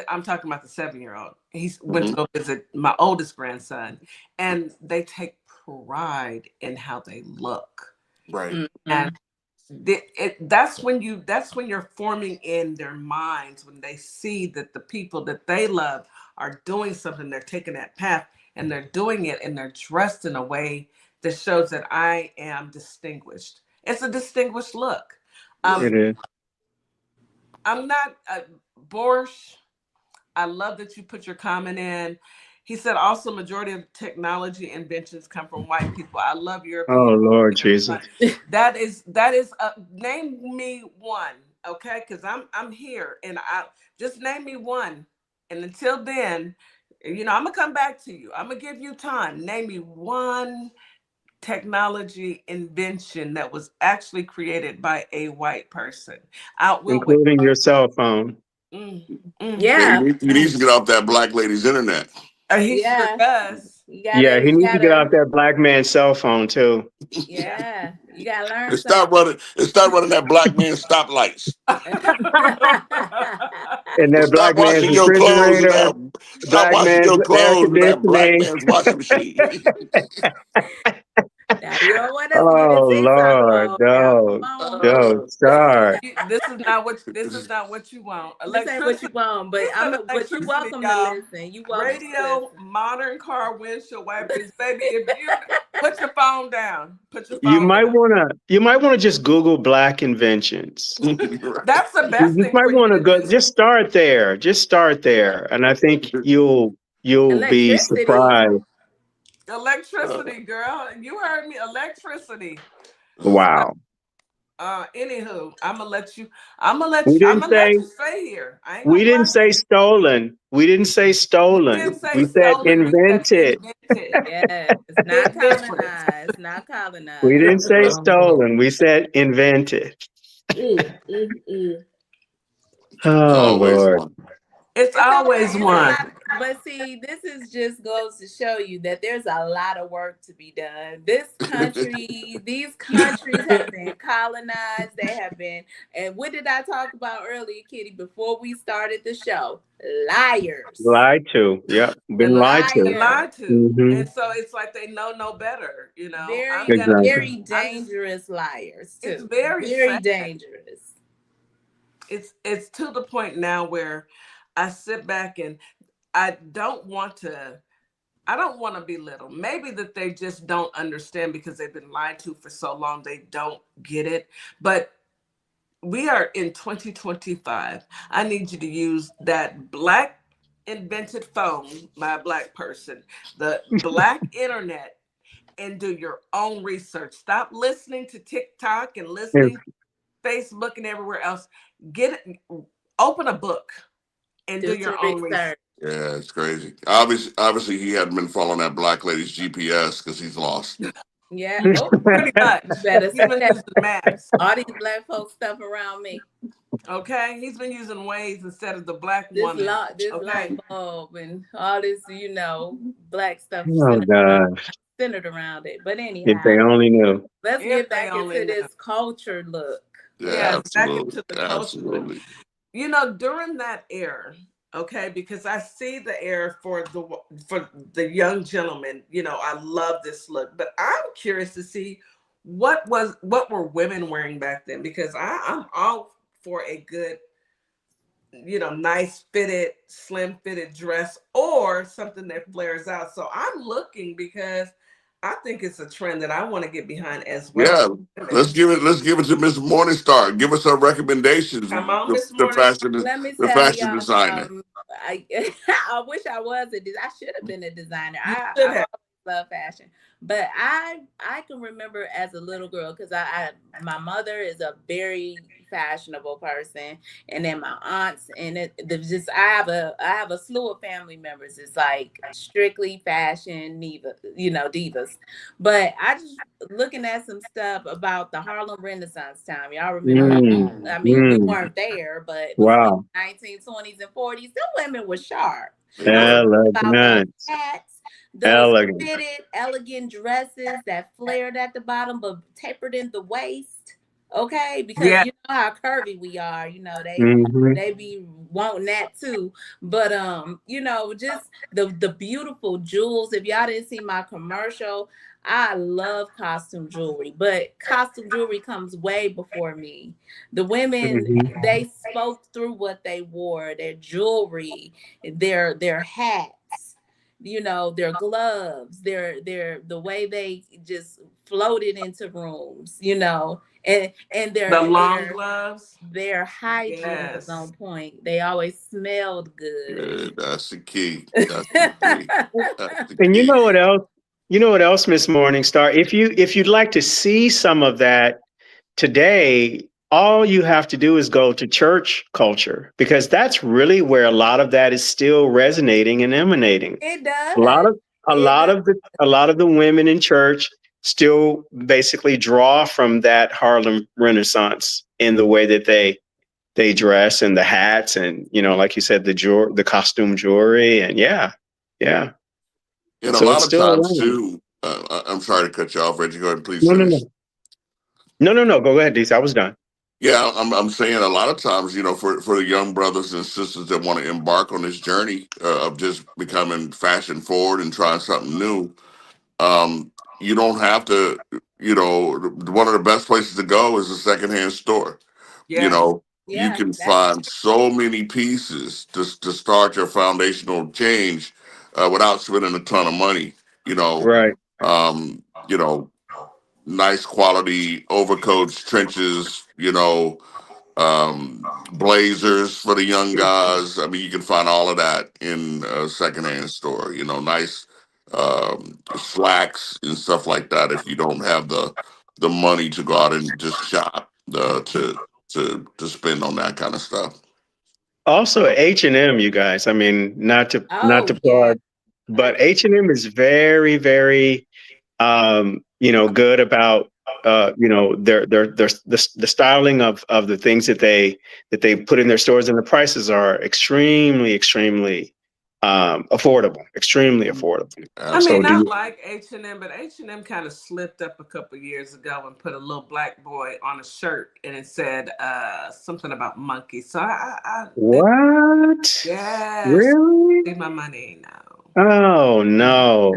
I'm talking about the 7-year-old. He went to go visit my oldest grandson, and they take pride in how they look. Right. And that's when you're forming in their minds, when they see that the people that they love are doing something, they're taking that path, and they're doing it, and they're dressed in a way that shows that I am distinguished. It's a distinguished look. It is. I'm not Borsch. I love that you put your comment in. He said also majority of technology inventions come from white people. I love your Oh, opinion. Lord Jesus. That is name me one, okay? Because I'm here, and I just name me one. And until then, I'm gonna come back to you. I'm gonna give you time. Name me one technology invention that was actually created by a white person. Including your cell phone. Yeah. He needs to get off that black lady's internet. He sure does. Yeah, he needs to get off that black man's cell phone too. Yeah, you gotta learn. And start running that black man's stoplights. And that Stop black man's washing your clothes in refrigerator, that. Stop black washing man's your air clothes in that black conditioning. man's washing machine. Now, you don't want us Oh, giving TikTok Lord, phone. don't start. This is not what you want. This ain't what you want, but but you welcome to listen. You welcome radio, modern car windshield wipers, baby. If you put your phone down, You might wanna just Google black inventions. That's the best You thing might for you want to to go. do. Just start there. And I think you'll be surprised. Electricity, girl. You heard me. Electricity. Wow. Anywho, I'm gonna let you stay here. We didn't say stolen. We didn't say stolen. We said invented. Yeah, it's not colonized. Not colonized. We didn't say stolen. We said invented. Oh, Lord. It's always one. But see, this just goes to show you that there's a lot of work to be done. These countries have been colonized. They have been, and what did I talk about earlier, Kitty, before we started the show? Liars. Lied to. Yep. Been lied to. Lied to. Mm-hmm. And so it's like they know no better, Very dangerous liars, too. It's very dangerous. It's to the point now where I sit back and I don't want to belittle. Maybe that they just don't understand because they've been lied to for so long, they don't get it. But we are in 2025. I need you to use that black invented phone by a black person, the black internet, and do your own research. Stop listening to TikTok and listening to Facebook and everywhere else. Open a book and do your own research. Yeah, it's crazy. Obviously, he hadn't been following that black lady's GPS because he's lost. Yeah, pretty much. Better He's been using maps. All these black folks stuff around me. Okay, he's been using Waze instead of the black this woman. Light bulb and all this, black stuff centered around it. But anyhow, if they only knew. Let's get back into this culture look. Yeah, back into the culture look. During that era, okay, because I see the era for the young gentleman. I love this look, but I'm curious to see what were women wearing back then, because I'm all for a good, nice fitted, slim fitted dress or something that flares out. So I'm looking because I think it's a trend that I want to get behind as well. Yeah, let's give it to Miss Morningstar. Give us some recommendations. Come on, Miss Morningstar. Let me the tell fashion y'all, designer. I wish I was I should have been a designer. I love fashion, but I can remember as a little girl, because my mother is a very fashionable person, and then my aunts, and I have a slew of family members. It's like strictly fashion divas. But I just looking at some stuff about the Harlem Renaissance time. Y'all remember? I mean, we weren't there, but wow, 1920s and 40s. The women were sharp. Yeah, about the hats, those Elegant. fitted, elegant dresses that flared at the bottom but tapered in the waist. Okay, because Yeah. you know how curvy we are. You know Hmm. they be wanting that too. But you know, just the beautiful jewels. If y'all didn't see my commercial, I love costume jewelry, but costume jewelry comes way before me. The women, Hmm. they spoke through what they wore, their jewelry, their hats, you know, their gloves, their the way they just floated into rooms, you know, and The long gloves. their hygiene was Yes. on point. They always smelled good. Yeah, that's the key. That's the key. That's the And you key. know what else? You know what else, Miss Morningstar? If you'd like to see some of that today, all you have to do is go to church culture because that's really where a lot of that is still resonating and emanating. It A lot does. of It does. a lot of the women in church still basically draw from that Harlem Renaissance in the way that they dress and the hats and like you said the costume jewelry and yeah. And a So lot it's of still times around. too, I'm sorry to cut you off, Reggie. Go ahead and please No, no, finish. no. No. Go ahead, Deez. I was done. Yeah, I'm saying a lot of times, for the young brothers and sisters that want to embark on this journey of just becoming fashion forward and trying something new, you don't have to, one of the best places to go is a secondhand store. You Yes. know, you Yeah, can that's find so many pieces to start your foundational change without spending a ton of money. You know, Right. um, you know, nice quality overcoats, trenches, blazers for the young guys. I mean, you can find all of that in a secondhand store. Nice slacks and stuff like that. If you don't have the money to go out and just shop, to spend on that kind of stuff. Also H&M, you guys. I mean, not to oh yeah. plug, but H&M is very, very good about the styling of the things that they put in their stores, and the prices are extremely affordable, extremely affordable. I mean, So do Absolutely. not you, like H&M, but H&M kind of slipped up a couple years ago and put a little black boy on a shirt, and it said something about monkey. So I what? yes, Really? save my money now. Oh no.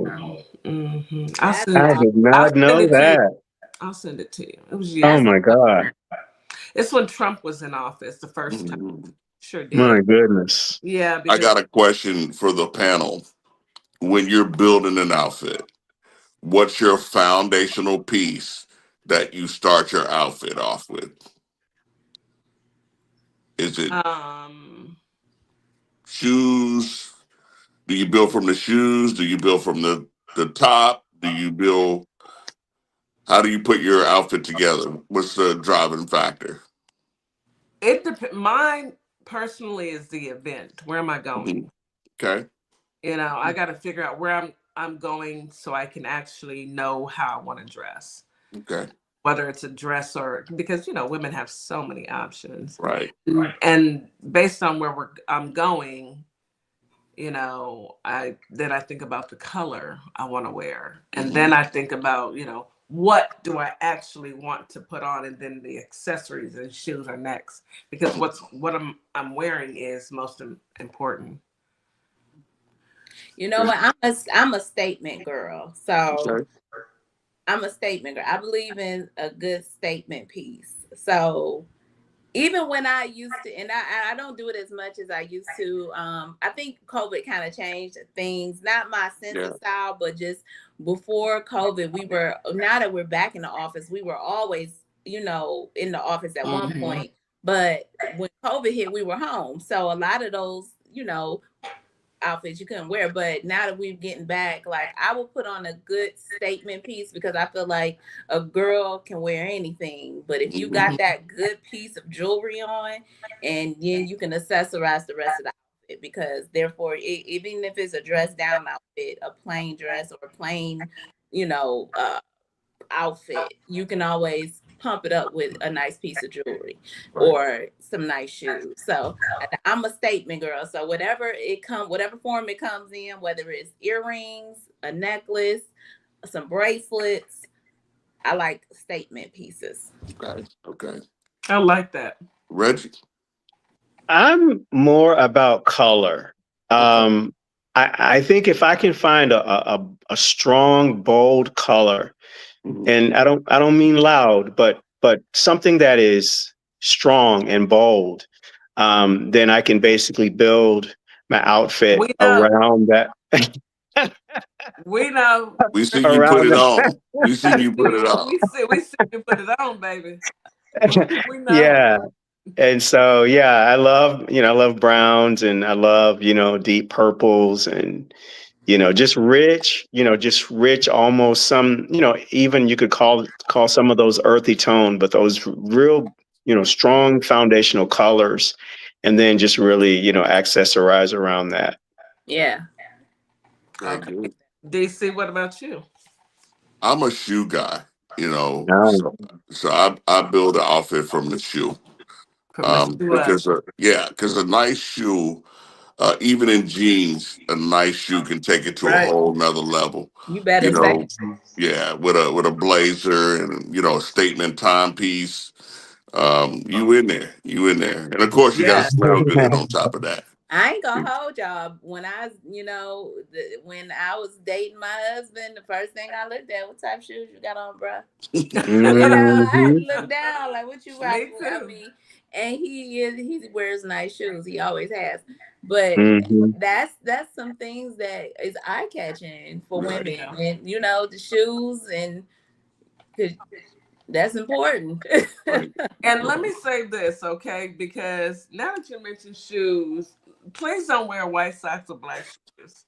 I'll That's I send all. did I'll not send know it to you. that. I'll send it to you. It was Oh years my ago. God. It's when Trump was in office the first time. Mhm. Sure did. My goodness. Yeah, I because got a question for the panel. When you're building an outfit, what's your foundational piece that you start your outfit off with? Is it um shoes? Do you build from the shoes? Do you build from the top? Do you build? How do you put your outfit together? What's the driving factor? it mine personally is the event. Where am I Mhm. going? Okay. I got to figure out where I'm going so I can actually know how I want to dress. Okay. Whether it's a dress or because women have so many options. Right. And based on where I'm going, I think about the color I want to wear. And Hmm. then I think about, what do I actually want to put on, and then the accessories and shoes are next because what I'm wearing is most important. You know what? I'm a statement girl. So Okay. I'm a statement girl. I believe in a good statement piece. So even when I used to, and I don't do it as much as I used to. I think COVID kind of changed things. Not my sense Yeah. of style, but just before COVID, we were, now that we're back in the office, we were always, in the office at one Hmm. point. But when COVID hit, we were home. So a lot of those, outfits you couldn't wear. But now that we're getting back, like I will put on a good statement piece because I feel like a girl can wear anything. But if you Hmm. got that good piece of jewelry on, and then you can accessorize the rest of the outfit, because therefore, even if it's a dress down outfit, a plain dress or a plain, you know, uh, outfit, you can always pump it up with a nice piece of jewelry or some nice shoes. So I'm a statement girl. So whatever form it comes in, whether it's earrings, a necklace, some bracelets, I like statement pieces. Okay. I like that. Reggie? I'm more about color. I think if I can find a strong, bold color, and I don't mean loud, but something that is strong and bold, then I can basically build my outfit We know. around that. We know. We see you put Around it that. on. We see you put it on. We see you put it on, baby. We know. Yeah. And so, yeah, I love browns, and I love, deep purples, and, just rich, almost some, even you could call some of those earthy tone, but those real, strong foundational colors, and then just really, accessorize around that. Yeah. Okay. DC, what about you? I'm a shoe guy, Um, so I build an outfit from the shoe. From the shoe up. Because a nice shoe, even in jeans, a nice shoe can take it to a Right. whole nother level. You better You know, say. yeah, with a blazer and a statement timepiece. You in there, and of course you got to Yeah. smell good on top of that. I ain't gonna hold y'all. When when I was dating my husband, the first thing I looked at, what type of shoes you got on, bruh? I mhm, look down like, what you rocking? Me too. I mean, and he wears nice shoes. He always has. But mhm. that's some things that is eye catching for women, Yeah. and the shoes, and 'cause that's important. And let me say this, okay? Because now that you mentioned shoes, please don't wear white socks or black shoes.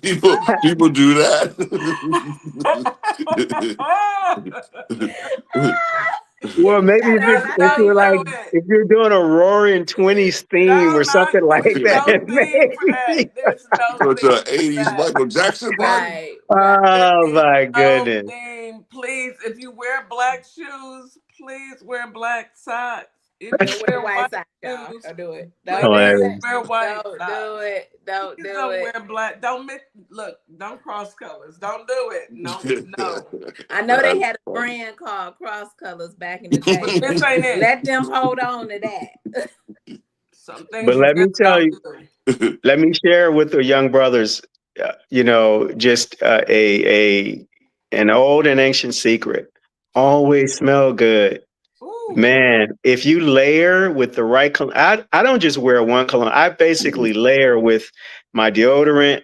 People do that. Well, maybe Don't do it. if you're doing a Roaring 20s theme No, or something like there's no that, theme for that. maybe. There's no Go to theme an for '80s that. Michael Jackson party. Right. There Oh is my no goodness. theme. Please, if you wear black shoes, please wear black socks. If you Don't wear wear white white socks, y'all. shoes, Don't do it. Don't do please Hilarious. it. wear white Don't socks. do it. Don't Please do don't it. wear black. Don't mix. Look, don't cross colors. Don't do it. No, no. I know they That's had a funny. brand called Cross Colors back in the But day. this ain't it. Let them hold on to that. Some But things you let me just tell don't you, do. let me share with the young brothers, just an old and ancient secret. Always smell good. Ooh. Man, if you layer with the right cologne, I don't just wear one cologne. I basically layer with my deodorant,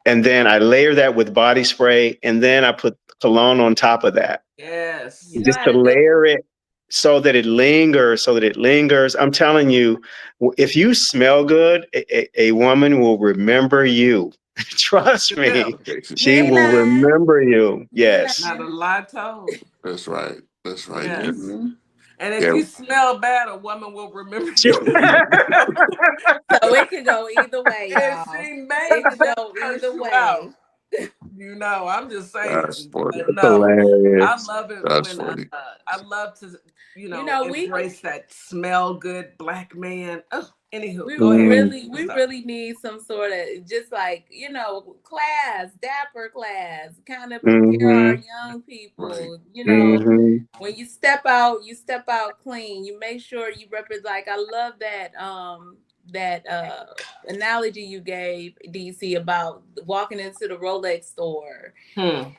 and then I layer that with body spray, and then I put cologne on top of that, Yes. You know just how to to do it. layer it so that it lingers. I'm telling you, if you smell good, a woman will remember you. Trust me, You she ain't will lying. remember you. You ain't Yes. Not a lying. lie told. That's right. That's right. Yes. Mm-hmm. And if Yeah. you smell bad, a woman will remember She- you. So it could go either way, If y'all. she may It could just go curse either you out. way. I'm just That's saying. funny. But no, I Hilarious. love it That's when funny. I love to, We embrace that smell good black man. Oh, anywho, we go ahead. Mm, we really need some sort of, just like, class, dapper class, kind of prepare our mhm, young Right. people. mhm, When you step out, clean. You make sure you represent. Like, I love that analogy you gave, DC, about walking into the Rolex store.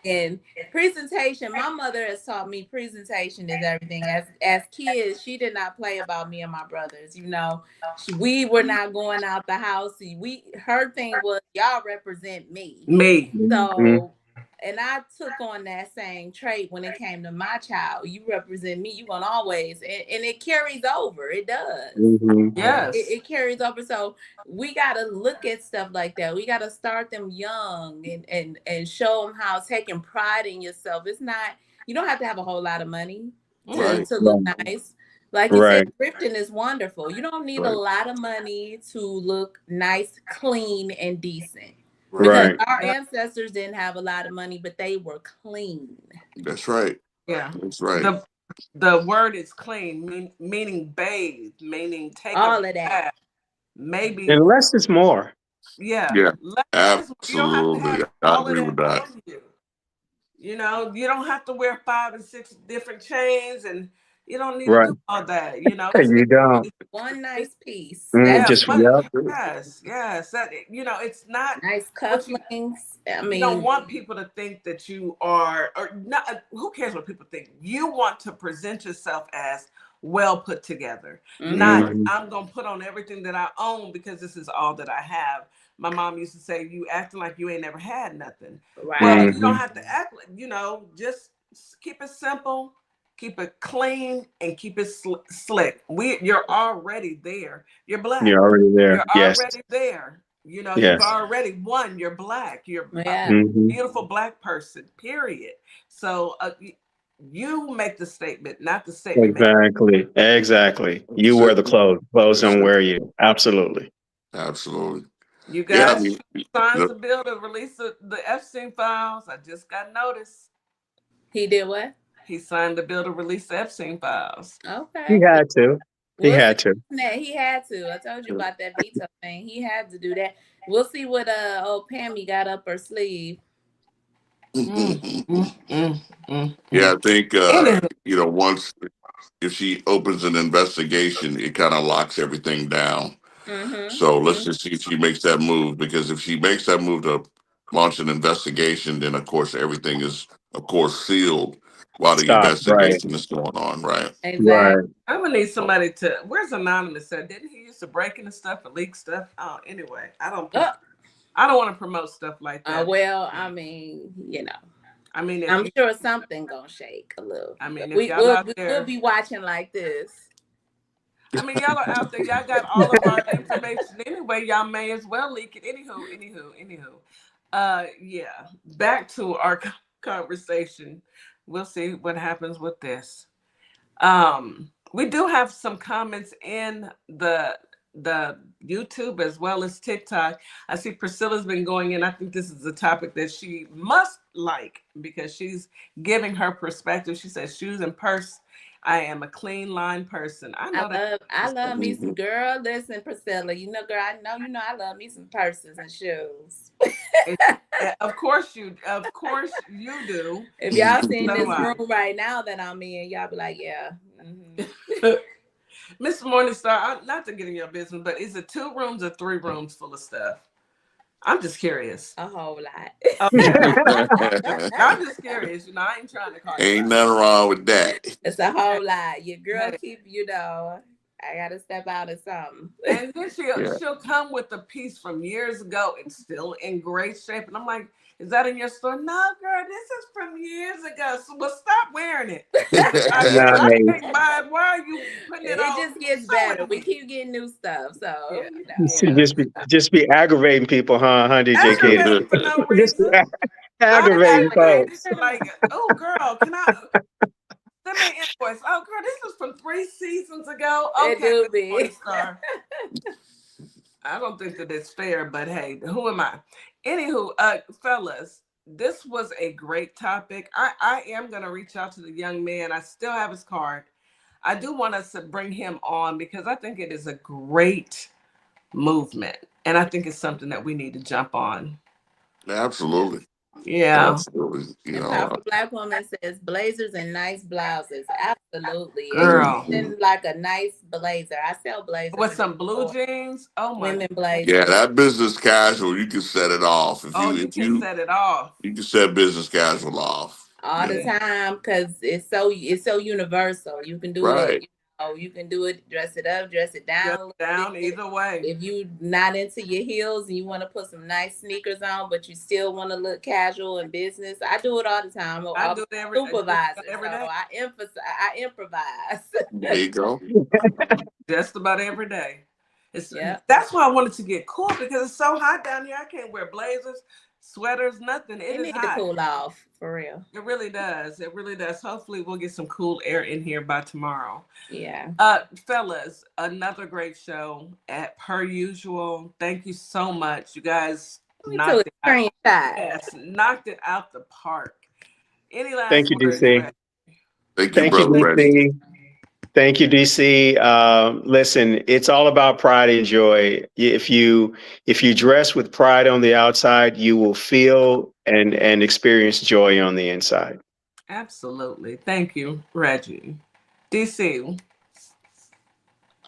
And presentation, my mother has taught me presentation is everything. As kids, she did not play about me and my brothers. We were not going out the house. Her thing was, y'all represent me. Me. mhm, So, and I took on that same trait when it came to my child. You represent me. You're gonna always, and it carries over. It does. mhm, Yes. It carries over. So we got to look at stuff like that. We got to start them young, and show them how taking pride in yourself. It's not, you don't have to have a whole lot of money Right. to look right, nice. Like you said, right, thrifting is wonderful. You don't need a Right. lot of money to look nice, clean, and decent. Because Right. our ancestors didn't have a lot of money, but they were clean. That's right. Yeah. That's right. The word is clean, meaning bathe, meaning take a All of that. bath. Maybe, And less is more. yeah. Yeah, You don't have to absolutely. have I all of agree with that that. on you. You know, you don't have to wear 5 and 6 different chains, and you don't need to Right. do all that. You know, You don't. One nice piece. yeah, Just, but yep. yes. That, you know, it's not Nice what you. cufflinks. I You don't mean, want people to think that you are, or not. Who cares what people think? You want to present yourself as well put together. Not, Mhm. I'm gonna put on everything that I own because this is all that I have. My mom used to say, "You acting like you ain't never had nothing." Well, right. you don't Mhm. have to act like, you know. Just keep it simple, keep it clean, and keep it slick. You're already there. You're black. You're already there. You're Yes. already there. You know, you've Yes. already won. You're black. You're a Yeah. Hmm. beautiful black person, period. So you make the statement, not the statement make. Exactly. Exactly. You That's wear it. the clothes. Clothes That's don't it. wear you. Absolutely. Absolutely. You Yeah, I guys mean, signs the, the bill to release the Epstein files. I just got notice. He did what? He signed the bill to release the Epstein files. He Okay. had to. He We'll see. had to. He had to. I told you about that veto thing. He had to do that. We'll see what old Pammy got up her sleeve. Mm, mm, mm, yeah, mm. I think Anywho, once if she opens an investigation, it kind of locks everything down. So let's Mm-hmm. just see if she makes that move, because if she makes that move to launch an investigation, then of course everything is of course sealed while the Stop. Right. investigation is going on, right? Exactly. Right. I'm gonna need somebody to. Where's Anonymous at? Didn't he used to break into stuff and leak stuff? Oh, anyway, Oh, I don't want to promote stuff like that. well, I mean, I mean, if I'm you, sure something gonna shake a little. I mean, if We y'all will out we'll there, be watching like this. I mean, y'all are out there. Y'all got all of our information anyway. Y'all may as well leak it. Anywho. Yeah. Back to our conversation. We'll see what happens with this. We do have some comments in the YouTube as well as TikTok. I see Priscilla's been going in. I think this is a topic that she must like because she's giving her perspective. She says, shoes and purse. I am a clean line person. I know that. I love me some Mhm. girl. Listen, Priscilla, girl, I know I love me some purses and shoes. Of course you do. If y'all seen So this do I. room right now that I'm in, y'all be like, yeah. Mm-hmm. Mr. Morningstar, not to get in your business, but is it 2 rooms or 3 rooms full of stuff? I'm just curious. A whole lot. Okay. I'm just curious. I ain't trying to call you Ain't out. nothing wrong with that. It's a whole lot. Your girl Hey. keep, I gotta step out of something. And then Yeah. she'll come with a piece from years ago. It's still in great shape. And I'm like, is that in your store? No, girl, this is from years ago. So well, stop wearing it. I Nice. can't buy it. Why are you putting it It on? just gets Show it better. to We me. keep getting new stuff. So, Yeah. Just be aggravating people, huh, DJ Kitty? Aggravating for no Just be reason. Not aggravating aggravated. folks. Like, oh, girl, can I send me an invoice? Oh, girl, this is from 3 seasons ago. It Okay, do Miss be. Morningstar. I don't think that it's fair, but hey, who am I? Anywho, fellas, this was a great topic. I am gonna reach out to the young man. I still have his card. I do want us to bring him on because I think it is a great movement, and I think it's something that we need to jump on. Absolutely. Yeah, Absolutely. And Powerful Black Woman says blazers and nice blouses. Absolutely. girl, Anything like a nice blazer. I sell blazers with and some blue jeans. Oh my women God. yeah, blazers that business casual, you can set it off. Oh, you can set it off. You can set business casual off. all the Yeah. time because it's so universal. You can do it. Right. You can do it. Dress it up, dress it down Just a little down bit. either way. If you not into your heels and you want to put some nice sneakers on, but you still want to look casual and business, I do it all the time. I I'm do a it supervisor, every so day. I improvise. There you go. Just about every day. Yeah. That's why I wanted to get cool because it's so hot down here. I can't wear blazers, sweaters, nothing. It It is need to hot. cool off for real. It really does. It really does. Hopefully we'll get some cool air in here by tomorrow. Yeah. Fellas, another great show at per usual. Thank you so much. You guys knocked it out. Screenshot. Yes, knocked it out the park. Any last Thank you, words, DC. Ray? Thank you, Thank you, brother Reggie. DC. Thank you, DC. Listen, it's all about pride and joy. If you dress with pride on the outside, you will feel and experience joy on the inside. Absolutely. Thank you, Reggie. DC.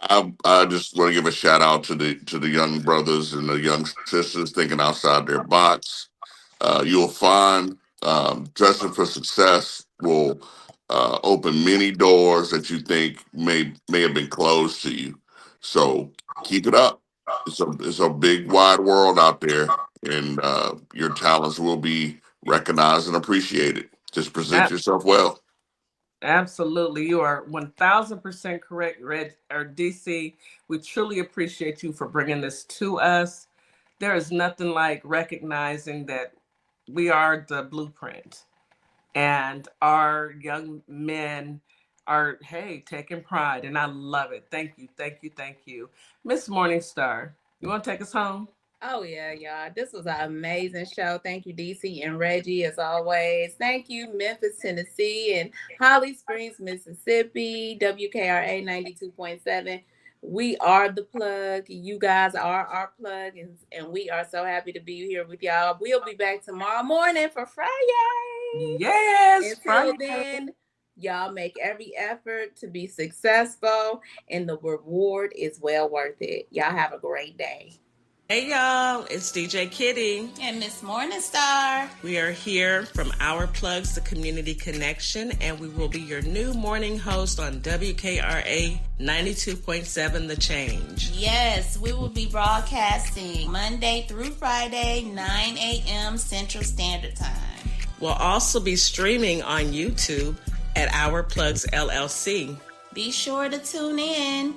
I just want to give a shout out to the young brothers and the young sisters thinking outside their box. You'll find dressing for success will open many doors that you think may have been closed to you. So keep it up. It's a big wide world out there, and your talents will be recognized and appreciated. Just present yourself well. Absolutely. You are 1000% correct, Reg or DC. We truly appreciate you for bringing this to us. There is nothing like recognizing that we are the blueprint and our young men are, hey, taking pride. And I love it. Thank you. Thank you. Thank you. Miss Morningstar, you want to take us home? Oh, yeah, y'all. This was an amazing show. Thank you, DC and Reggie, as always. Thank you, Memphis, Tennessee, and Holly Springs, Mississippi, WKRA 92.7. We are the plug. You guys are our plug, and we are so happy to be here with y'all. We'll be back tomorrow morning for Friday. Yes. Until then, y'all make every effort to be successful, and the reward is well worth it. Y'all have a great day. Hey y'all, it's DJ Kitty and Miss Morningstar. We are here from Our Plugs, the Community Connection, and we will be your new morning host on WKRA 92.7 The Change. Yes, we will be broadcasting Monday through Friday, 9 a.m. Central Standard Time. We'll also be streaming on YouTube at Our Plugs LLC. Be sure to tune in.